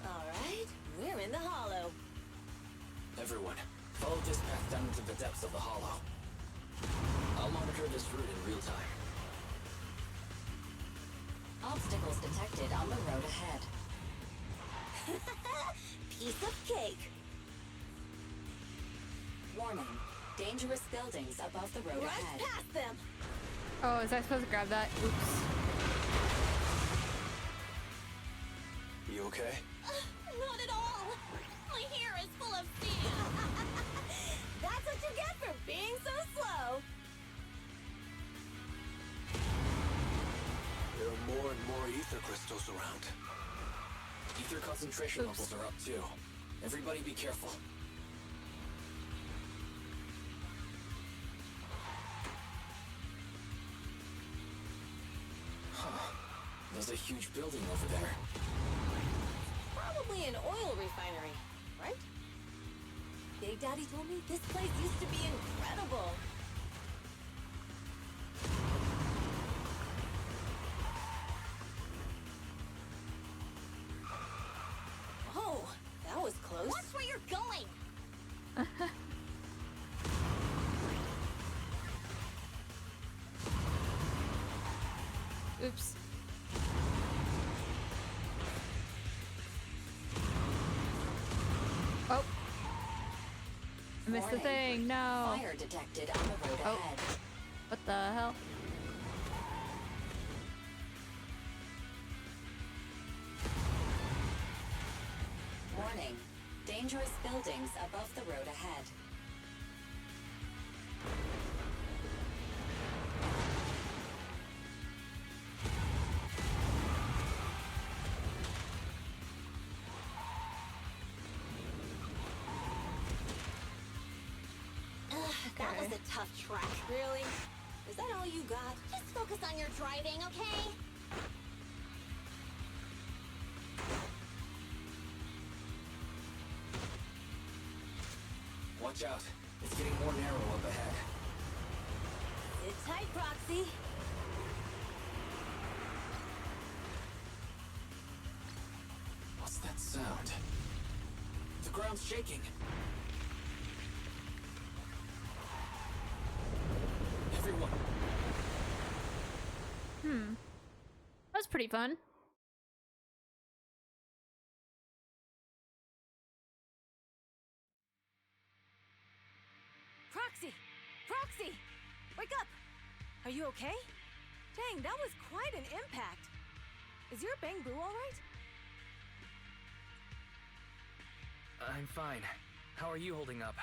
Alright, we're in the hollow. Everyone, follow this path down into the depths of the hollow. I'll monitor this route in real time. Obstacles detected on the road ahead. Piece of cake. Warning. Dangerous buildings above the road ahead. Rush past them! Oh, is I supposed to grab that? Oops. You okay? Not at all. My hair is full of sand. That's what you get for being so slow! There are more and more ether crystals around. Ether concentration levels are up too. Everybody be careful. Huh. There's a huge building over there. Probably an oil refinery, right? Big Daddy told me this place used to be incredible. Oh, that was close. Watch where you're going. Oops. Oh. I missed the thing. No. Fire detected on the road ahead. What the hell? Warning. Dangerous buildings above the road ahead. That was a tough track. Really? Is that all you got? Just focus on your driving, okay? Watch out. It's getting more narrow up ahead. Sit tight, Proxy. What's that sound? The ground's shaking. Everyone. That was pretty fun. Proxy! Proxy! Wake up! Are you okay? Dang, that was quite an impact. Is your bang boo alright? I'm fine. How are you holding up?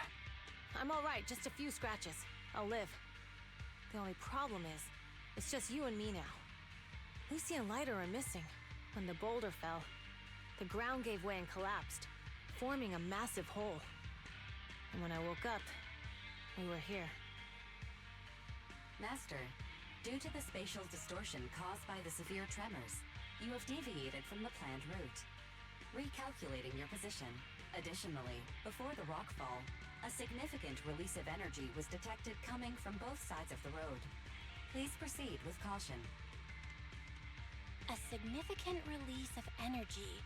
I'm alright, just a few scratches. I'll live. The only problem is, it's just you and me now. Lucy and Lighter are missing. When the boulder fell, the ground gave way and collapsed, forming a massive hole. And when I woke up, we were here. Master, due to the spatial distortion caused by the severe tremors, you have deviated from the planned route. Recalculating your position. Additionally, before the rockfall, a significant release of energy was detected coming from both sides of the road. Please proceed with caution. A significant release of energy.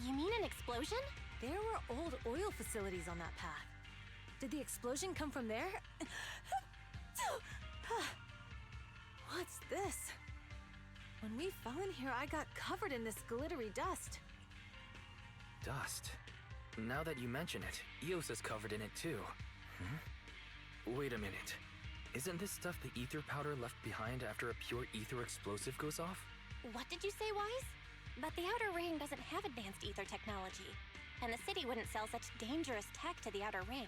You mean an explosion? There were old oil facilities on that path. Did the explosion come from there? What's this? When we fell in here, I got covered in this glittery dust. Dust? Now that you mention it, Eos is covered in it too. Wait a minute. Isn't this stuff the ether powder left behind after a pure ether explosive goes off? What did you say, Wise? But the Outer Ring doesn't have advanced ether technology, and the city wouldn't sell such dangerous tech to the Outer Ring.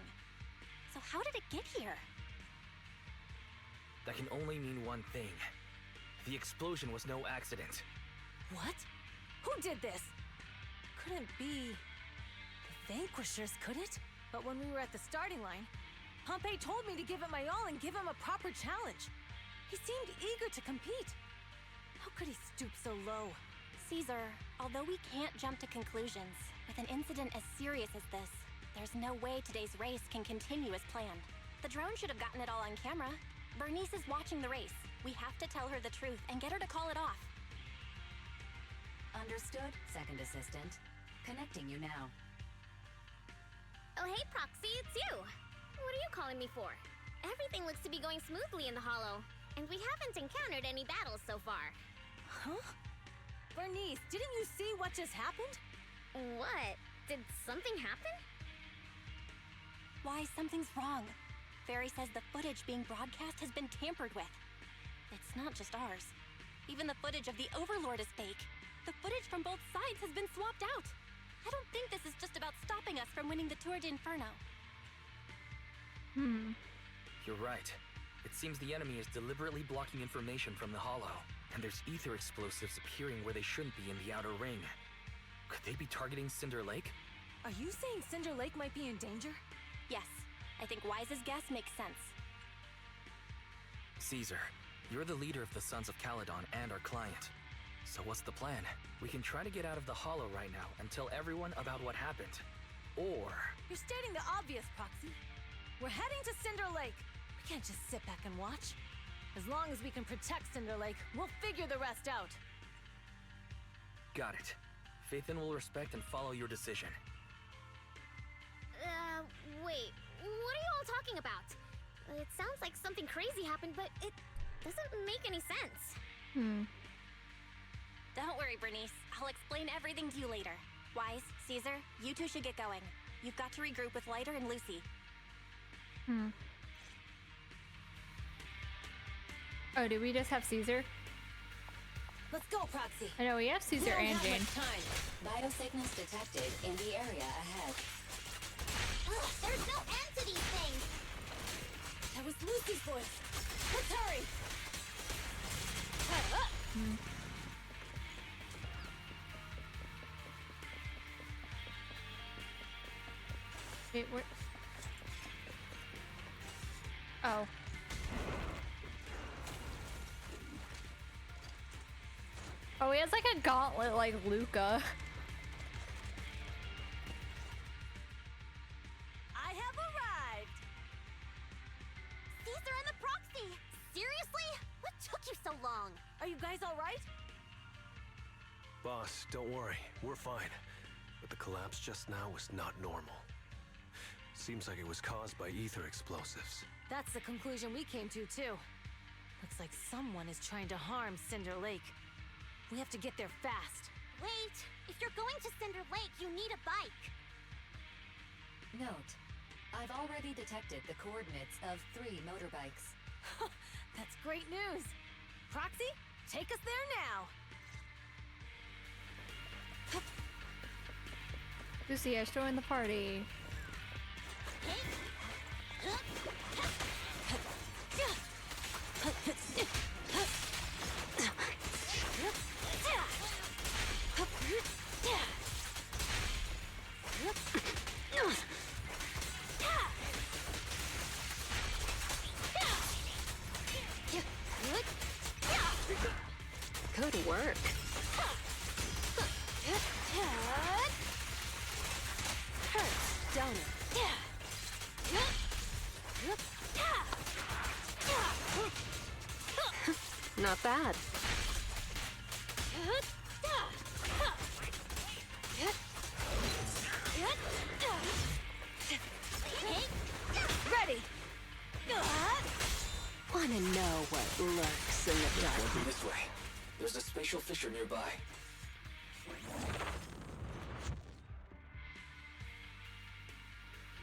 So how did it get here? That can only mean one thing. The explosion was no accident. What? Who did this? Couldn't be the Vanquishers, could it? But when we were at the starting line, Pompey told me to give it my all and give him a proper challenge. He seemed eager to compete. How could he stoop so low? Caesar, although we can't jump to conclusions, with an incident as serious as this, there's no way today's race can continue as planned. The drone should have gotten it all on camera. Bernice is watching the race. We have to tell her the truth and get her to call it off. Understood, Second Assistant. Connecting you now. Oh, hey, Proxy, it's you. What are you calling me for? Everything looks to be going smoothly in the Hollow, and we haven't encountered any battles so far. Huh? Bernice, didn't you see what just happened? What? Did something happen? Why, something's wrong. Fairy says the footage being broadcast has been tampered with. It's not just ours. Even the footage of the Overlord is fake. The footage from both sides has been swapped out. I don't think this is just about stopping us from winning the Tour d'Inferno. You're right. It seems the enemy is deliberately blocking information from the Hollow, and there's ether explosives appearing where they shouldn't be in the Outer Ring. Could they be targeting Cinder Lake? Are you saying Cinder Lake might be in danger? Yes, I think Wise's guess makes sense. Caesar, you're the leader of the Sons of Caledon and our client. So what's the plan? We can try to get out of the Hollow right now and tell everyone about what happened. Or... You're stating the obvious, Proxy. We're heading to Cinder Lake. We can't just sit back and watch. As long as we can protect Cinder Lake, we'll figure the rest out. Got it. Phaethon will respect and follow your decision. Wait. Wait, what are you all talking about? It sounds like something crazy happened, but it doesn't make any sense. Don't worry, Bernice. I'll explain everything to you later. Wise, Caesar, you two should get going. You've got to regroup with Lighter and Lucy. Oh, did we just have Caesar? Let's go, Proxy. I know we have Caesar We don't and have Jane. much time. Biosignals detected in the area ahead. Ugh, there's no end to these things! That was Lucy's voice. Let's hurry. Wait, where? Oh. Oh, he has like a gauntlet like Luca. I have arrived! Caesar and the Proxy! Seriously? What took you so long? Are you guys all right? Boss, don't worry. We're fine. But the collapse just now was not normal. Seems like it was caused by ether explosives. That's the conclusion we came to, too. Looks like someone is trying to harm Cinder Lake. We have to get there fast. Wait! If you're going to Cinder Lake, you need a bike! Note, I've already detected the coordinates of 3 motorbikes. That's great news. Proxy, take us there now. Lucy has joined the party. Good work. Hurts, don't it? Not bad. Ready. Wanna know what lurks in the dark? Working this way. There's a spatial fissure nearby.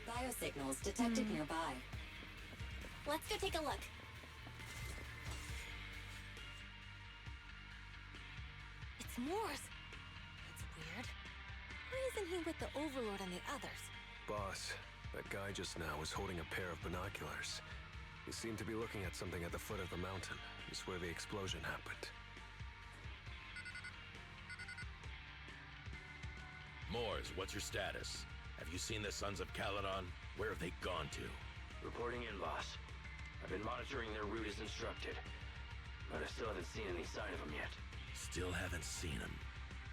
Biosignals detected nearby. Let's go take a look. It's Morse. That's weird. Why isn't he with the Overlord and the others? Boss, that guy just now was holding a pair of binoculars. He seemed to be looking at something at the foot of the mountain. It's where the explosion happened. Moors, what's your status? Have you seen the Sons of Caledon? Where have they gone to? Reporting in, boss. I've been monitoring their route as instructed, but I still haven't seen any sign of them yet. Still haven't seen them.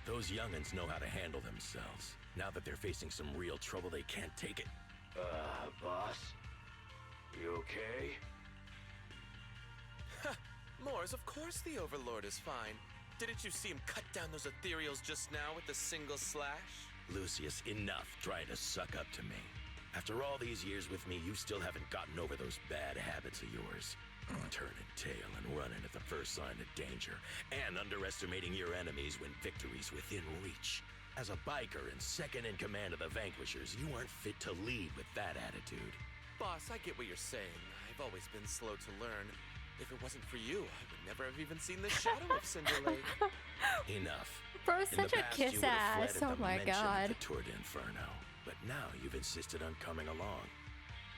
Those young'uns know how to handle themselves. Now that they're facing some real trouble, they can't take it. Boss? You okay? Moors, of course the Overlord is fine. Didn't you see him cut down those ethereals just now with a single slash? Lucius, enough trying to suck up to me. After all these years with me, you still haven't gotten over those bad habits of yours. Turning tail and running at the first sign of danger, and underestimating your enemies when victory's within reach. As a biker and second in command of the Vanquishers, you aren't fit to lead with that attitude. Boss, I get what you're saying. I've always been slow to learn. If it wasn't for you, I would never have even seen the shadow of Cinder Lake. Enough. Bro's In the such a past, kiss you would have ass. fled at Oh the my mention of god. the Tour d'Inferno, but now you've insisted on coming along.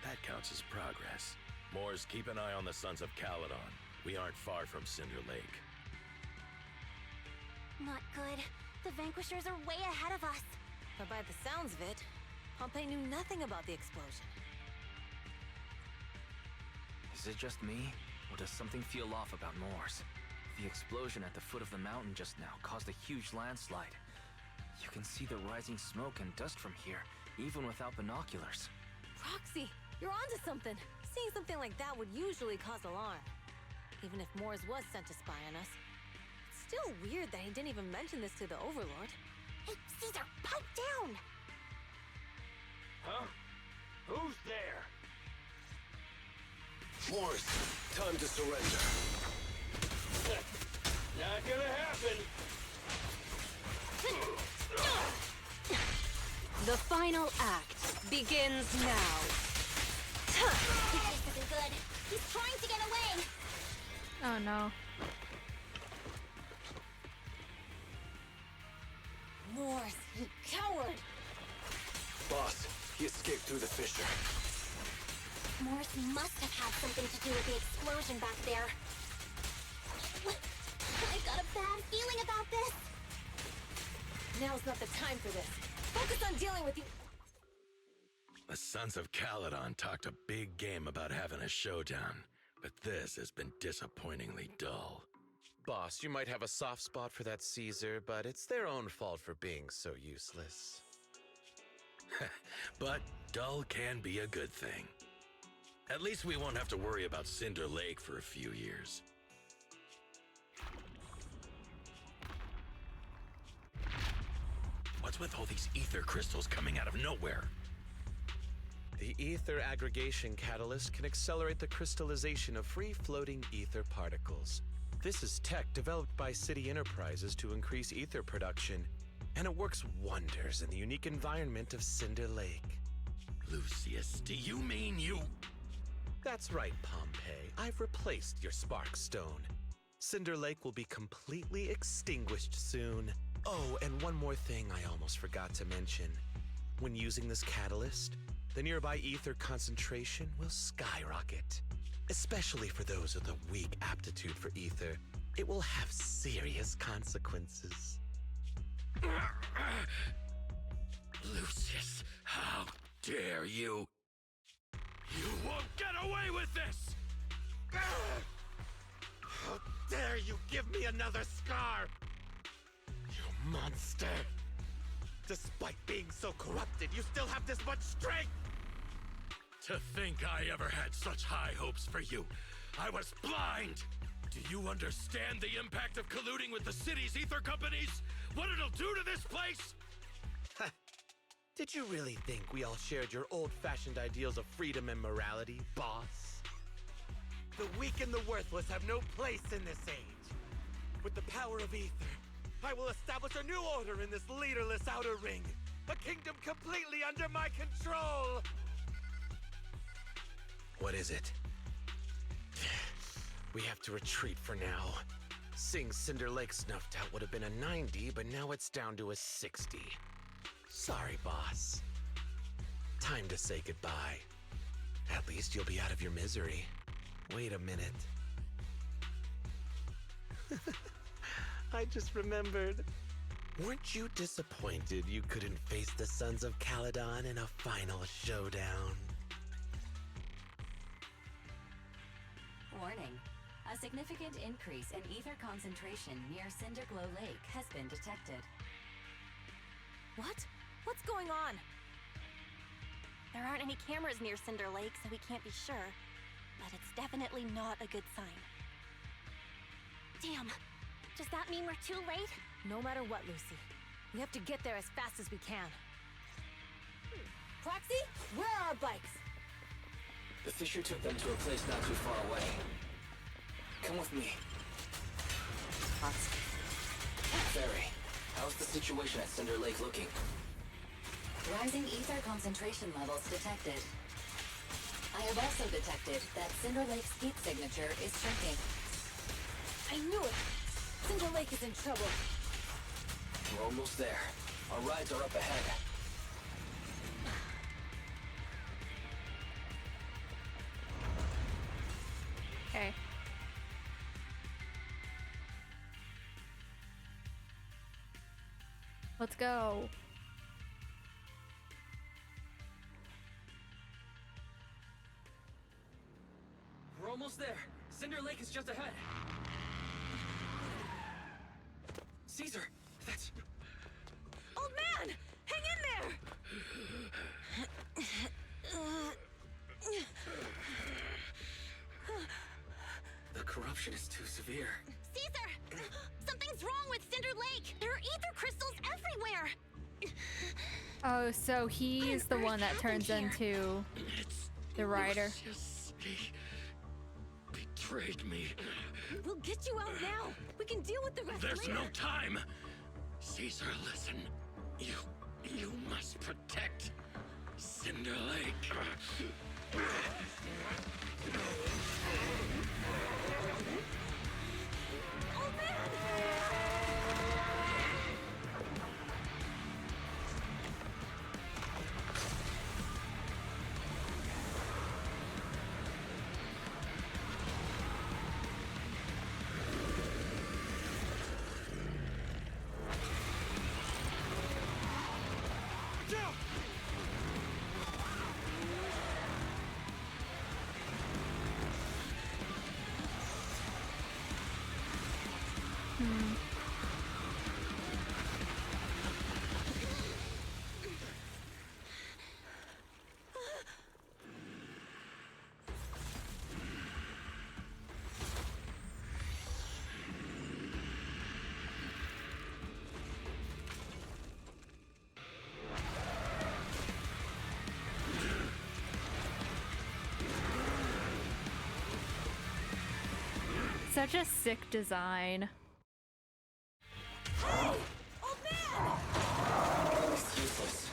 That counts as progress. Moors, keep an eye on the Sons of Caledon. We aren't far from Cinder Lake. Not good. The Vanquishers are way ahead of us. But by the sounds of it, Pompey knew nothing about the explosion. Is it just me, or does something feel off about Morse? The explosion at the foot of the mountain just now caused a huge landslide. You can see the rising smoke and dust from here, even without binoculars. Proxy, you're onto something. Seeing something like that would usually cause alarm. Even if Morse was sent to spy on us. It's still weird that he didn't even mention this to the Overlord. Hey, Caesar, pipe down! Huh? Who Who's there? Morris, time to surrender. Not gonna happen. The final act begins now. This isn't good. He's trying to get away. Oh no. Morse, you coward! Boss, he escaped through the fissure. Morse must have had something to do with the explosion back there. I got a bad feeling about this. Now's not the time for this. Focus on dealing with you. The Sons of Caledon talked a big game about having a showdown, but this has been disappointingly dull. Boss, you might have a soft spot for that Caesar, but it's their own fault for being so useless. But dull can be a good thing. At least we won't have to worry about Cinder Lake for a few years. What's with all these ether crystals coming out of nowhere? The ether aggregation catalyst can accelerate the crystallization of free-floating ether particles. This is tech developed by City Enterprises to increase ether production, and it works wonders in the unique environment of Cinder Lake. Lucius, do you mean you... That's right, Pompeii. I've replaced your Spark Stone. Cinder Lake will be completely extinguished soon. Oh, and one more thing I almost forgot to mention. When using this catalyst, the nearby ether concentration will skyrocket. Especially for those with a weak aptitude for ether, it will have serious consequences. Lucius, how dare you? You won't get away with this! How dare you give me another scar! You monster! Despite being so corrupted, you still have this much strength! To think I ever had such high hopes for you. I was blind! Do you understand the impact of colluding with the city's ether companies? What it'll do to this place? Did you really think we all shared your old-fashioned ideals of freedom and morality, boss? The weak and the worthless have no place in this age. With the power of ether, I will establish a new order in this leaderless outer ring. A kingdom completely under my control! What is it? We have to retreat for now. Seeing Cinder Lake snuffed out would have been a 90, but now it's down to a 60. Sorry, boss. Time to say goodbye. At least you'll be out of your misery. Wait a minute. I just remembered. Weren't you disappointed you couldn't face the Sons of Caledon in a final showdown? Warning. A significant increase in ether concentration near Cinderglow Lake has been detected. What? What's going on? There aren't any cameras near Cinder Lake, so we can't be sure. But it's definitely not a good sign. Damn. Does that mean we're too late? No matter what, Lucy. We have to get there as fast as we can. Proxy, where are our bikes? The fissure took them to a place not too far away. Come with me. Proxy. Ferry, how's the situation at Cinder Lake looking? Rising ether concentration levels detected. I have also detected that Cinder Lake's heat signature is shrinking. I knew it! Cinder Lake is in trouble. We're almost there. Our rides are up ahead. Okay. Let's go. We're almost there. Cinder Lake is just ahead. Caesar, that's... Old man! Hang in there! The corruption is too severe. Caesar! Something's wrong with Cinder Lake! There are ether crystals everywhere! Oh, so he's the one that turns into the rider. He betrayed me. We'll get you out now. We can deal with the rest There's later. no time. Caesar, listen. You must protect Cinder Lake. Oh man! Such a sick design. It's useless.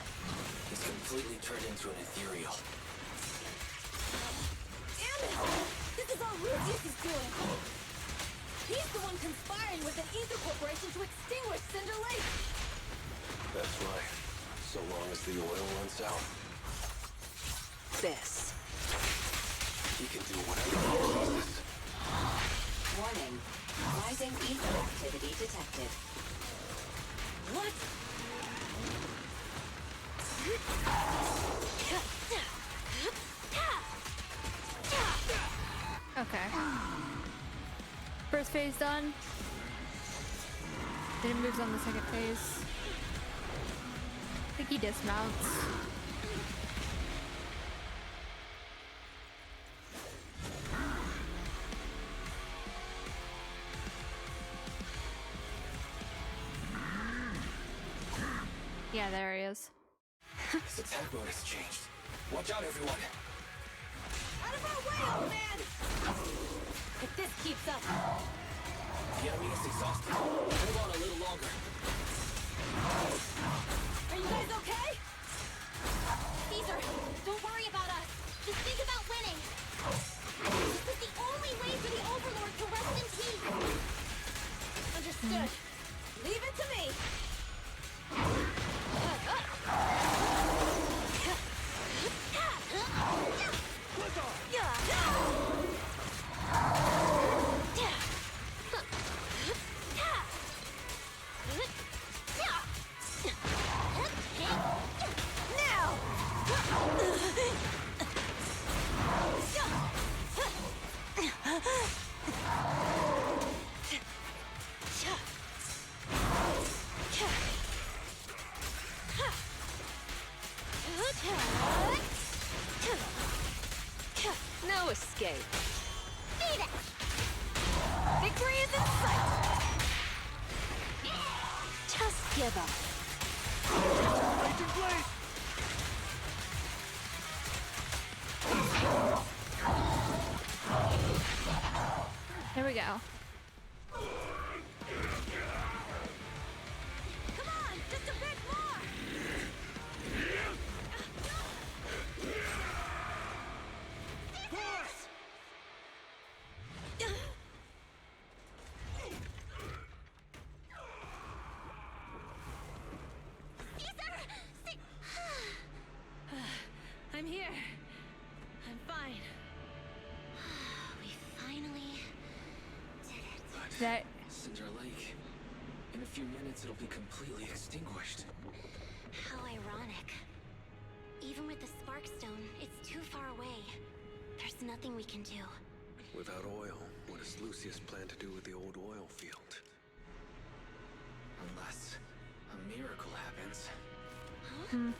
He's completely turned into an ethereal. Damn it! This is all Lucius is doing! He's the one conspiring with the Ether Corporation to extinguish Cinder Lake! That's right. So long as the oil runs out. This. He can do whatever he pleases. Warning. Rising ether activity detected. What? Okay. First phase done. Then it moves on the second phase. I think he dismounts. Yeah, there he is. His attack mode has changed. Watch out, everyone. Out of our way, old man! If this keeps up... The enemy is exhausted. Hold on a little longer. Are you guys okay? Caesar, don't worry about us. Just think about winning. This is the only way for the Overlord to rest in peace. Understood. Leave it to me! No escape. Beat it! Victory is in sight! Just give up. Raging blade! There we go. Come on, just a bit more! I'm here. I'm fine. We finally did it. That Cinder Lake. In a few minutes, it'll be completely extinguished. How ironic. Even with the Sparkstone, it's too far away. There's nothing we can do. Without oil, what does Lucius plan to do with the old oil field? Unless a miracle happens. hmm.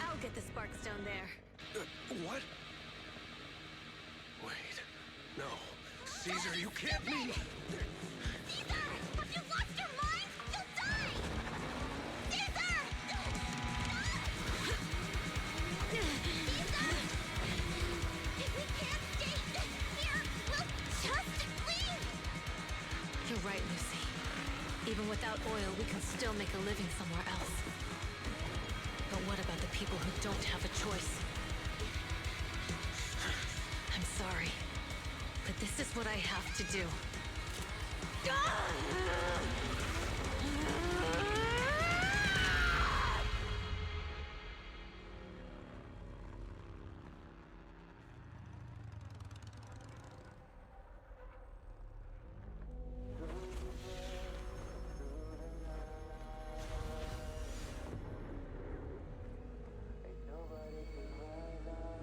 I'll get the Sparkstone there. What? Wait. No. Caesar, you can't leave! Caesar! Have you lost your mind? You'll die! Without oil, we can still make a living somewhere else. But what about the people who don't have a choice? I'm sorry, but this is what I have to do.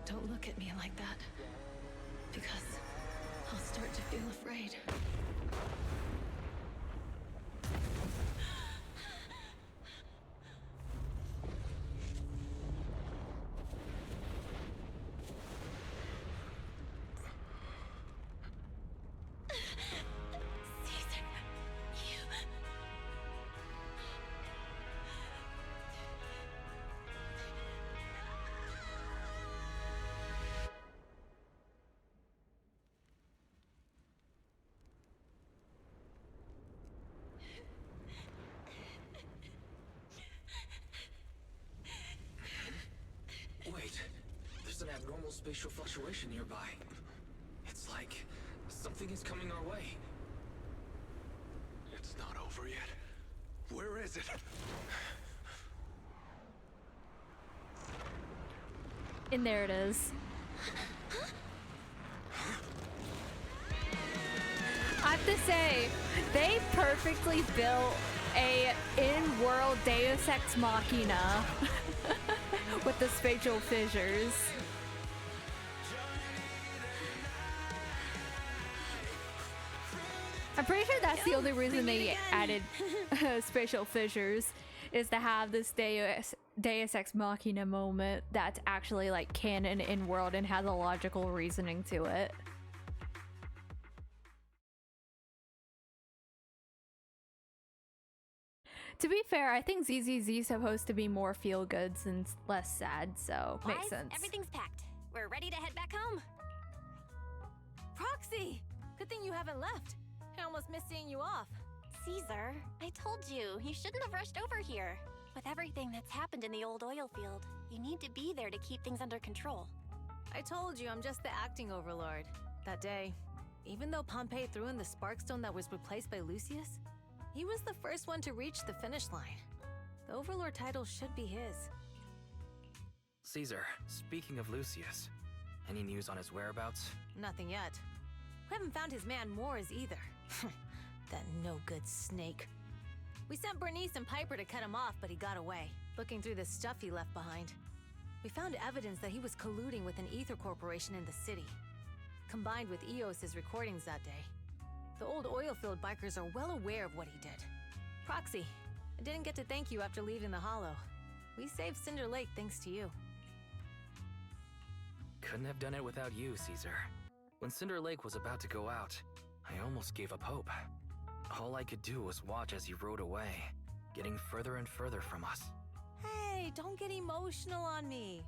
Don't look at me like that, because I'll start to feel afraid. Wait, there's an abnormal spatial fluctuation nearby. It's like something is coming our way. It's not over yet. Where is it? And there it is. I have to say, they perfectly built a in-world Deus Ex Machina with the spatial fissures. I'm pretty sure that's the only reason they added spatial fissures, is to have this Deus Ex Machina moment that's actually like canon in-world and has a logical reasoning to it. To be fair, I think ZZZ is supposed to be more feel-goods and less sad, so makes Wise, sense. everything's packed. We're ready to head back home. Proxy! Good thing you haven't left. I almost missed seeing you off. Caesar, I told you, you shouldn't have rushed over here. With everything that's happened in the old oil field, you need to be there to keep things under control. I told you I'm just the acting overlord. That day, even though Pompey threw in the Sparkstone that was replaced by Lucius, he was the first one to reach the finish line. The overlord title should be his. Caesar, speaking of Lucius, any news on his whereabouts? Nothing yet. We haven't found his man Moores either. That no-good snake. We sent Bernice and Piper to cut him off, but he got away, looking through the stuff he left behind. We found evidence that he was colluding with an ether corporation in the city, combined with EOS's recordings that day. The old oilfield bikers are well aware of what he did. Proxy, I didn't get to thank you after leaving the Hollow. We saved Cinder Lake thanks to you. Couldn't have done it without you, Caesar. When Cinder Lake was about to go out, I almost gave up hope. All I could do was watch as he rode away, getting further and further from us. Hey, don't get emotional on me.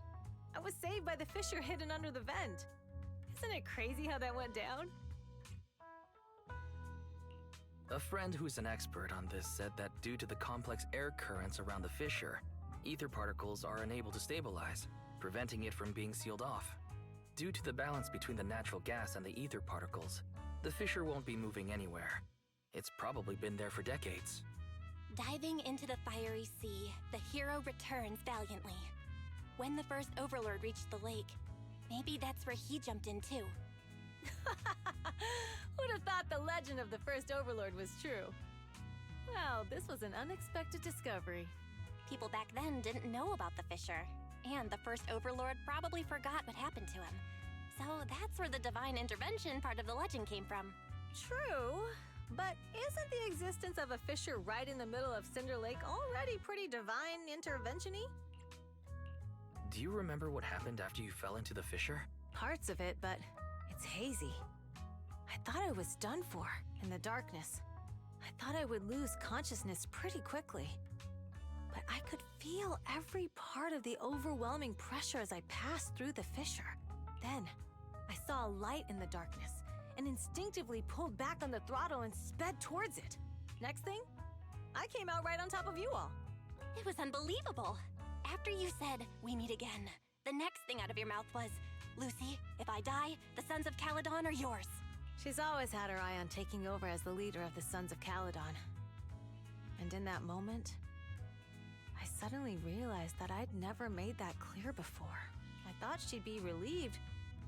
I was saved by the fissure hidden under the vent. Isn't it crazy how that went down? A friend who's an expert on this said that due to the complex air currents around the fissure, ether particles are unable to stabilize, preventing it from being sealed off. Due to the balance between the natural gas and the ether particles, the fissure won't be moving anywhere. It's probably been there for decades. Diving into the fiery sea, the hero returns valiantly. When the first overlord reached the lake, maybe that's where he jumped in too. Who'd have thought the legend of the first overlord was true? Well, this was an unexpected discovery. People back then didn't know about the fissure, and the first overlord probably forgot what happened to him. So that's where the divine intervention part of the legend came from. True, but isn't the existence of a fissure right in the middle of Cinder Lake already pretty divine intervention-y? Do you remember what happened after you fell into the fissure? Parts of it, but it's hazy. I thought I was done for, in the darkness. I thought I would lose consciousness pretty quickly. But I could feel every part of the overwhelming pressure as I passed through the fissure. Then, I saw a light in the darkness, and instinctively pulled back on the throttle and sped towards it. Next thing, I came out right on top of you all. It was unbelievable. After you said, "We meet again," the next thing out of your mouth was, "Lucy, if I die, the Sons of Caledon are yours." She's always had her eye on taking over as the leader of the Sons of Caledon. And in that moment, I suddenly realized that I'd never made that clear before. I thought she'd be relieved,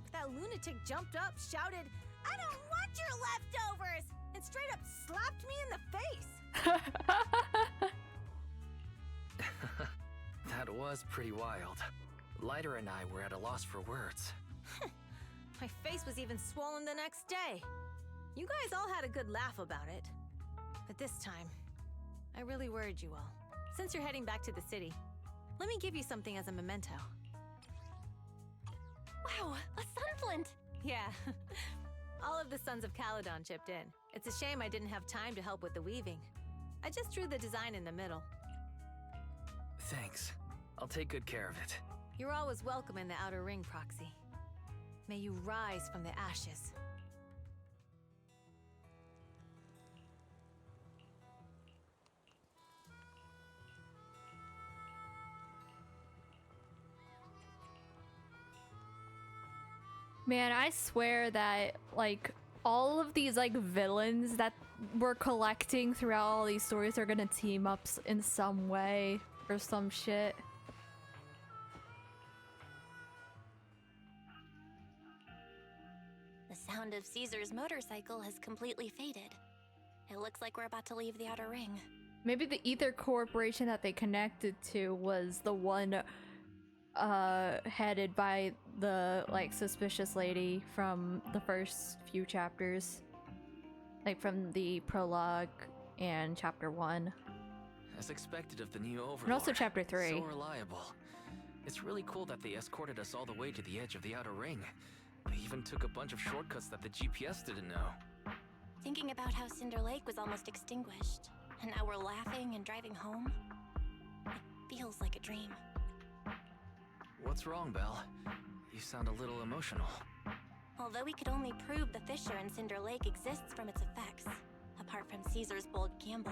but that lunatic jumped up, shouted, "I don't want your leftovers!" and straight up slapped me in the face. That was pretty wild. Lighter and I were at a loss for words. My face was even swollen the next day. You guys all had a good laugh about it. But this time, I really worried you all. Since you're heading back to the city, let me give you something as a memento. Wow, a sunflint! Yeah. All of the Sons of Caledon chipped in. It's a shame I didn't have time to help with the weaving. I just drew the design in the middle. Thanks. I'll take good care of it. You're always welcome in the Outer Ring, Proxy. May you rise from the ashes. Man, I swear that, like, all of these, like, villains that we're collecting throughout all these stories are gonna team up in some way or some shit. The sound of Caesar's motorcycle has completely faded. It looks like we're about to leave the Outer Ring. Maybe the Ether Corporation that they connected to was the one headed by the, like, suspicious lady from the first few chapters. Like, from the prologue and chapter 1. As expected of the new Overlord. And also chapter 3. So reliable. It's really cool that they escorted us all the way to the edge of the Outer Ring. They even took a bunch of shortcuts that the GPS didn't know. Thinking about how Cinder Lake was almost extinguished, and now we're laughing and driving home, it feels like a dream. What's wrong, Belle? You sound a little emotional. Although we could only prove the fissure in Cinder Lake exists from its effects, apart from Caesar's bold gamble,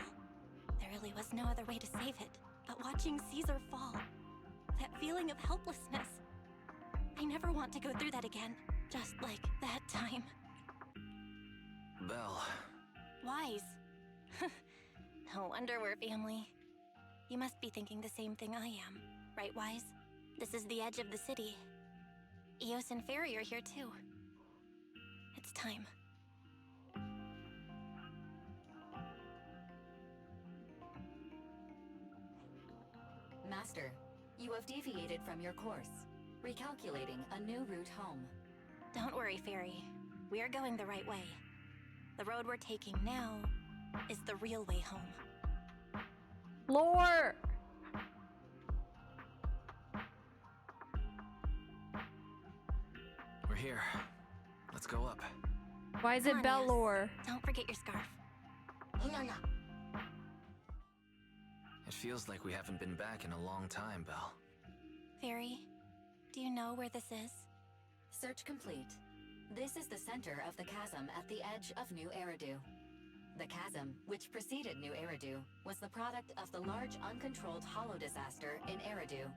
there really was no other way to save it but watching Caesar fall. That feeling of helplessness. I never want to go through that again, just like that time. Belle. Wise. No wonder we're family. You must be thinking the same thing I am, right, Wise? This is the edge of the city. Eos and Fairy are here too. It's time. Master, you have deviated from your course, recalculating a new route home. Don't worry, Fairy. We are going the right way. The road we're taking now is the real way home. Lore! We're here. Let's go up. Why is Come it on, Belle Eos. lore? Don't forget your scarf. It feels like we haven't been back in a long time, Belle. Fairy, do you know where this is? Search complete. This is the center of the chasm at the edge of New Eridu. The chasm, which preceded New Eridu, was the product of the large uncontrolled hollow disaster in Eridu,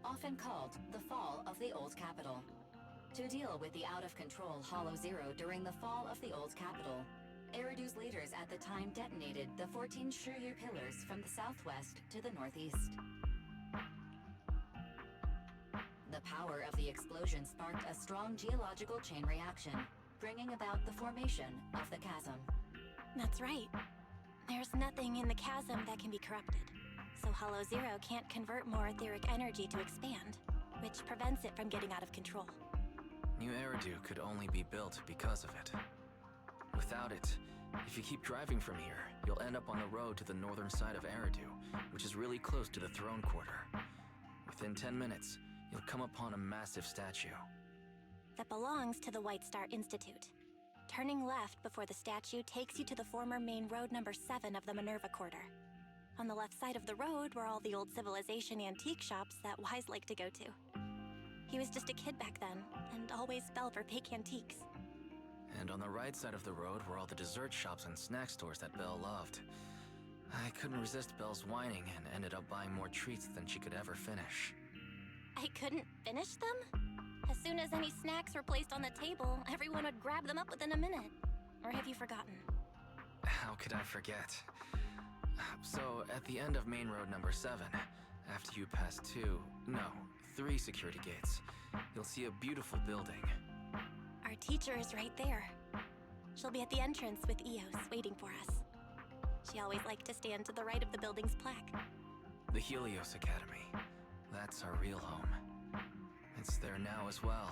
often called the fall of the Old Capital. To deal with the out-of-control Hollow Zero during the fall of the Old Capital, Eridu's leaders at the time detonated the 14 Shuryu pillars from the southwest to the northeast. The power of the explosion sparked a strong geological chain reaction, bringing about the formation of the chasm. That's right. There's nothing in the chasm that can be corrupted, so Hollow Zero can't convert more etheric energy to expand, which prevents it from getting out of control. New Eridu could only be built because of it. Without it, if you keep driving from here, you'll end up on the road to the northern side of Eridu, which is really close to the throne quarter. Within 10 minutes, you'll come upon a massive statue. That belongs to the White Star Institute. Turning left before the statue takes you to the former main road number 7 of the Minerva Quarter. On the left side of the road were all the old civilization antique shops that Wise liked to go to. He was just a kid back then, and always fell for fake antiques. And on the right side of the road were all the dessert shops and snack stores that Belle loved. I couldn't resist Belle's whining and ended up buying more treats than she could ever finish. I couldn't finish them? As soon as any snacks were placed on the table, everyone would grab them up within a minute. Or have you forgotten? How could I forget? So, at the end of Main Road number 7, after you pass 3 security gates, you'll see a beautiful building. Our teacher is right there. She'll be at the entrance with Eos, waiting for us. She always liked to stand to the right of the building's plaque. The Helios Academy. That's our real home. It's there now as well,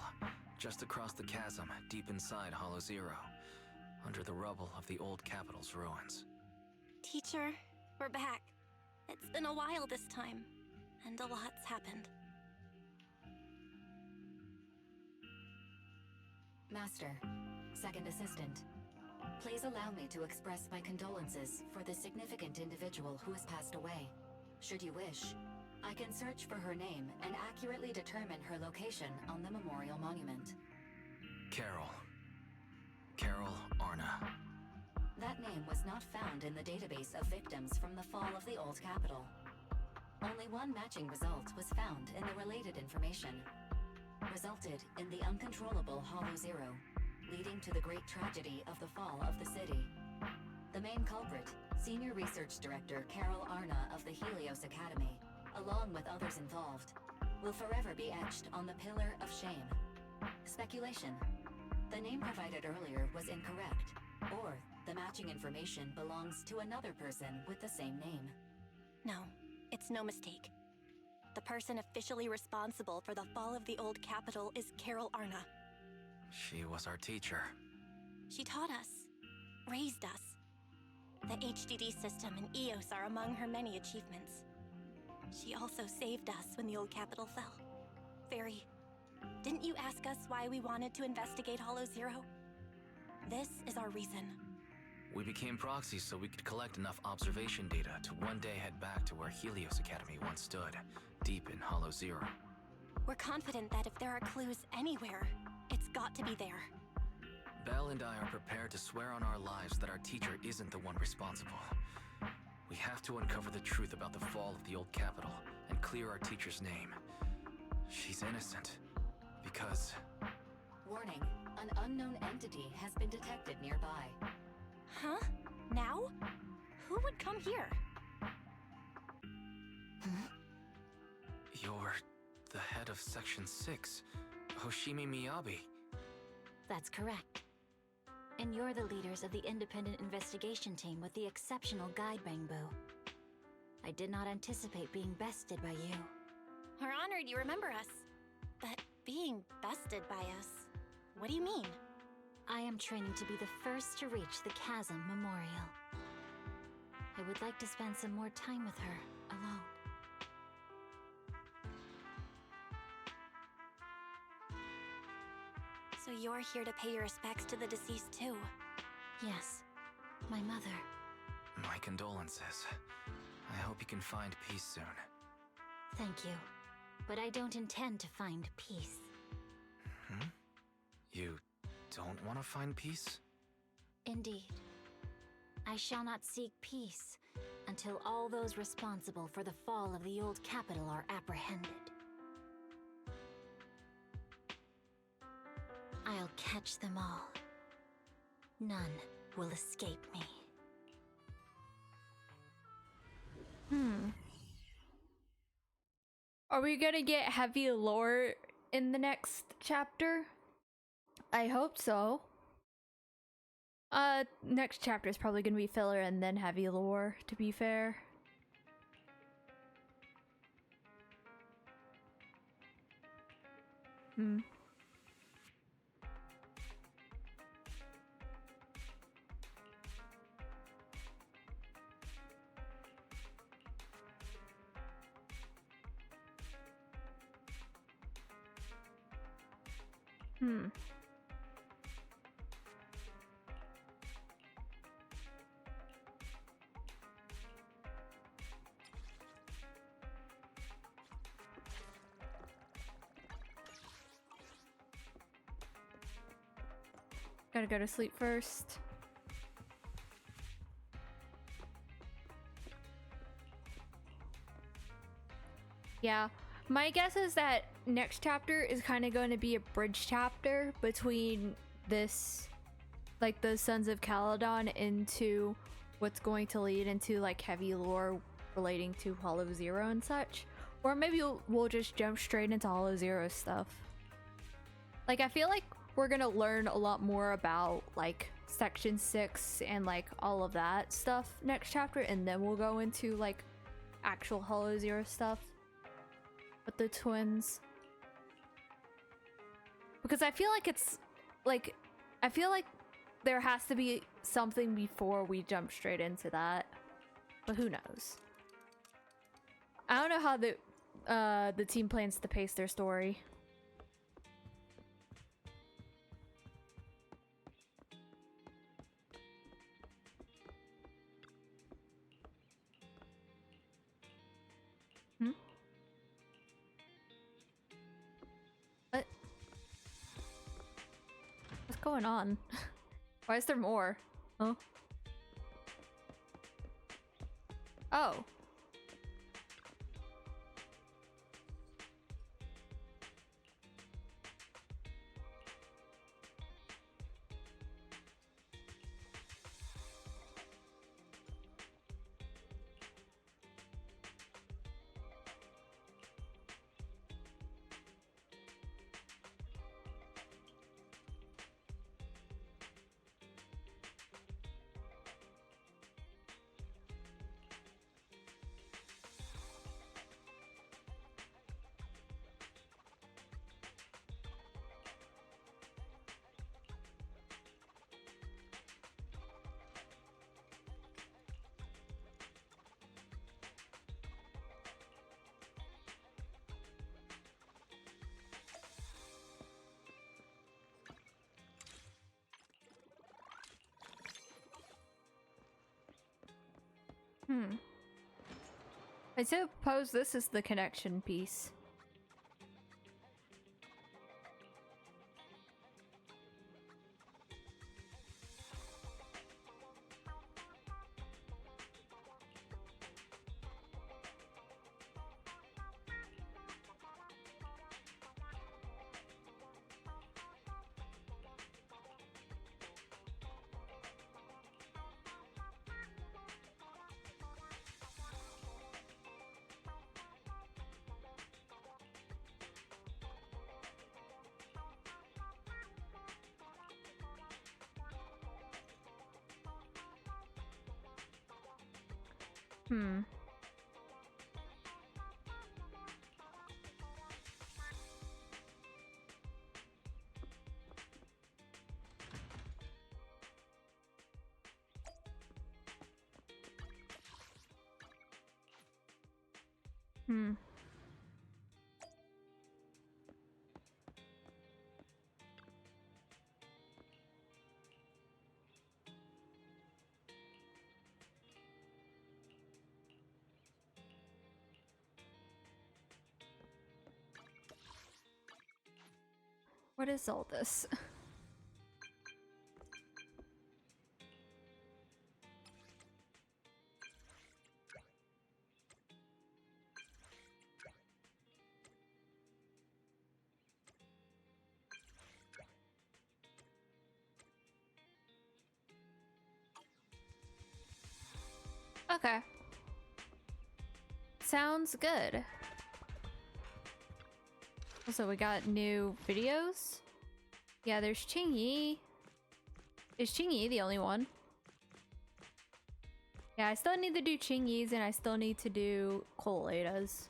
just across the chasm, deep inside Hollow Zero, under the rubble of the old capital's ruins. Teacher, we're back. It's been a while this time, and a lot's happened. Master, second assistant, please allow me to express my condolences for the significant individual who has passed away. Should you wish, I can search for her name and accurately determine her location on the memorial monument. Carol Arna. That name was not found in the database of victims from the fall of the old capital. Only one matching result was found in the related information. Resulted in the uncontrollable Hollow Zero, leading to the great tragedy of the fall of the city. The main culprit, Senior Research Director Carol Arna of the Helios Academy, along with others involved, will forever be etched on the Pillar of Shame. Speculation. The name provided earlier was incorrect, or the matching information belongs to another person with the same name. No, it's no mistake. The person officially responsible for the fall of the old capital is Carol Arna. She was our teacher. She taught us, raised us. The HDD system and EOS are among her many achievements. She also saved us when the old capital fell. Very. Didn't you ask us why we wanted to investigate Hollow Zero? This is our reason. We became proxies so we could collect enough observation data to one day head back to where Helios Academy once stood, deep in Hollow Zero. We're confident that if there are clues anywhere, it's got to be there. Belle and I are prepared to swear on our lives that our teacher isn't the one responsible. We have to uncover the truth about the fall of the old capital and clear our teacher's name. She's innocent. Because... Warning, an unknown entity has been detected nearby. Huh? Now? Who would come here? You're the head of Section 6, Hoshimi Miyabi. That's correct. And you're the leaders of the independent investigation team with the exceptional guide Bangbu. I did not anticipate being bested by you. We're honored you remember us. But being bested by us, what do you mean? I am training to be the first to reach the Chasm Memorial. I would like to spend some more time with her, alone. So you're here to pay your respects to the deceased too? Yes, my mother. My condolences. I hope you can find peace soon. Thank you. But I don't intend to find peace. You don't want to find peace? Indeed. I shall not seek peace until all those responsible for the fall of the old capital are apprehended. I'll catch them all. None will escape me. Are we gonna get heavy lore in the next chapter? I hope so. Next chapter is probably gonna be filler and then heavy lore, to be fair. Gotta go to sleep first. Yeah, my guess is that next chapter is kind of going to be a bridge chapter between this, like the Sons of Caledon, into what's going to lead into like heavy lore relating to Hollow Zero and such. Or maybe we'll just jump straight into Hollow Zero stuff. Like, I feel like we're gonna learn a lot more about like Section 6 and like all of that stuff next chapter, and then we'll go into like actual Hollow Zero stuff with the twins. Because I feel like it's like, I feel like there has to be something before we jump straight into that, but who knows. I don't know how the team plans to pace their story. What? What's going on? Why is there more? Huh? Oh. I suppose this is the connection piece. What is all this? Okay. Sounds good. Also, we got new videos. Yeah, there's Chingy. Is Chingy the only one? Yeah, I still need to do Chingy's and I still need to do Colada's.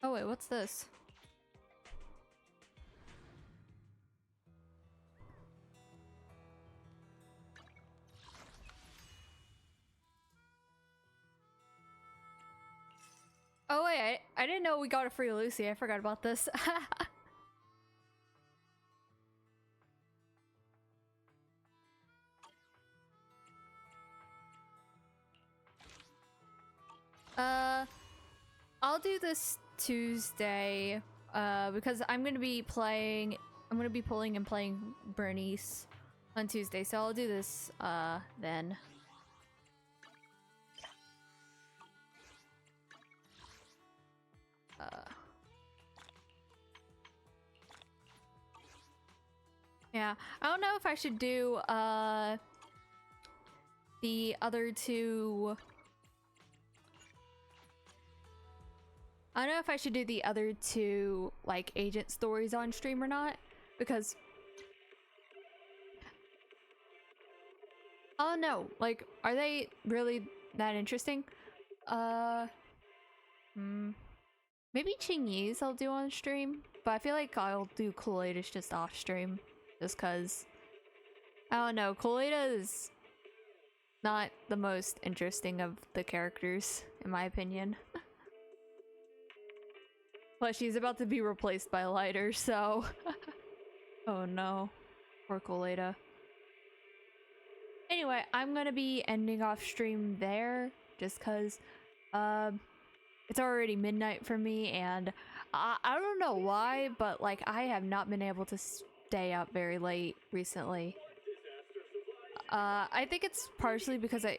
Oh wait, what's this? Oh wait, I didn't know we got a free Lucy. I forgot about this. I'll do this Tuesday. because I'm gonna be pulling and playing Bernice on Tuesday, so I'll do this then. Yeah, I don't know if I should do the other two. I don't know if I should do the other two like agent stories on stream or not, because I don't know, like, are they really that interesting? Maybe Ching-Yi's I'll do on stream, but I feel like I'll do Kool-Aid just off stream, just cause I don't know, Kool-Aid is not the most interesting of the characters, in my opinion. Plus, she's about to be replaced by Lighter, so... Oh no. Poor Kool-Aid. Anyway, I'm gonna be ending off stream there, just cause, it's already midnight for me, and I don't know why, but, like, I have not been able to stay up very late recently. I think it's partially because I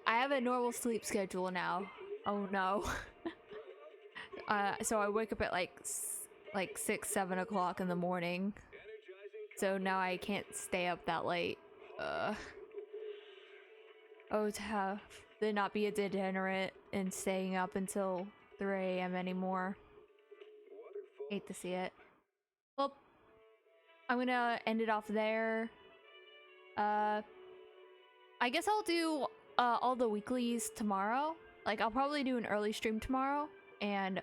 have a normal sleep schedule now. Oh no. So I wake up at like 6-7 o'clock in the morning. So now I can't stay up that late. Oh, to not be a degenerate and staying up until 3 a.m. anymore. Hate to see it. Well, I'm gonna end it off there. I guess I'll do all the weeklies tomorrow. Like, I'll probably do an early stream tomorrow and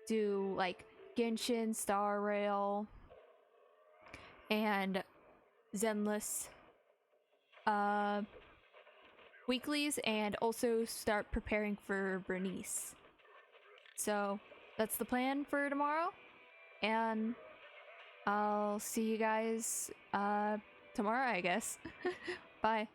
do like Genshin, Star Rail, and Zenless weeklies, and also start preparing for Bernice. So that's the plan for tomorrow, and I'll see you guys tomorrow, I guess. Bye.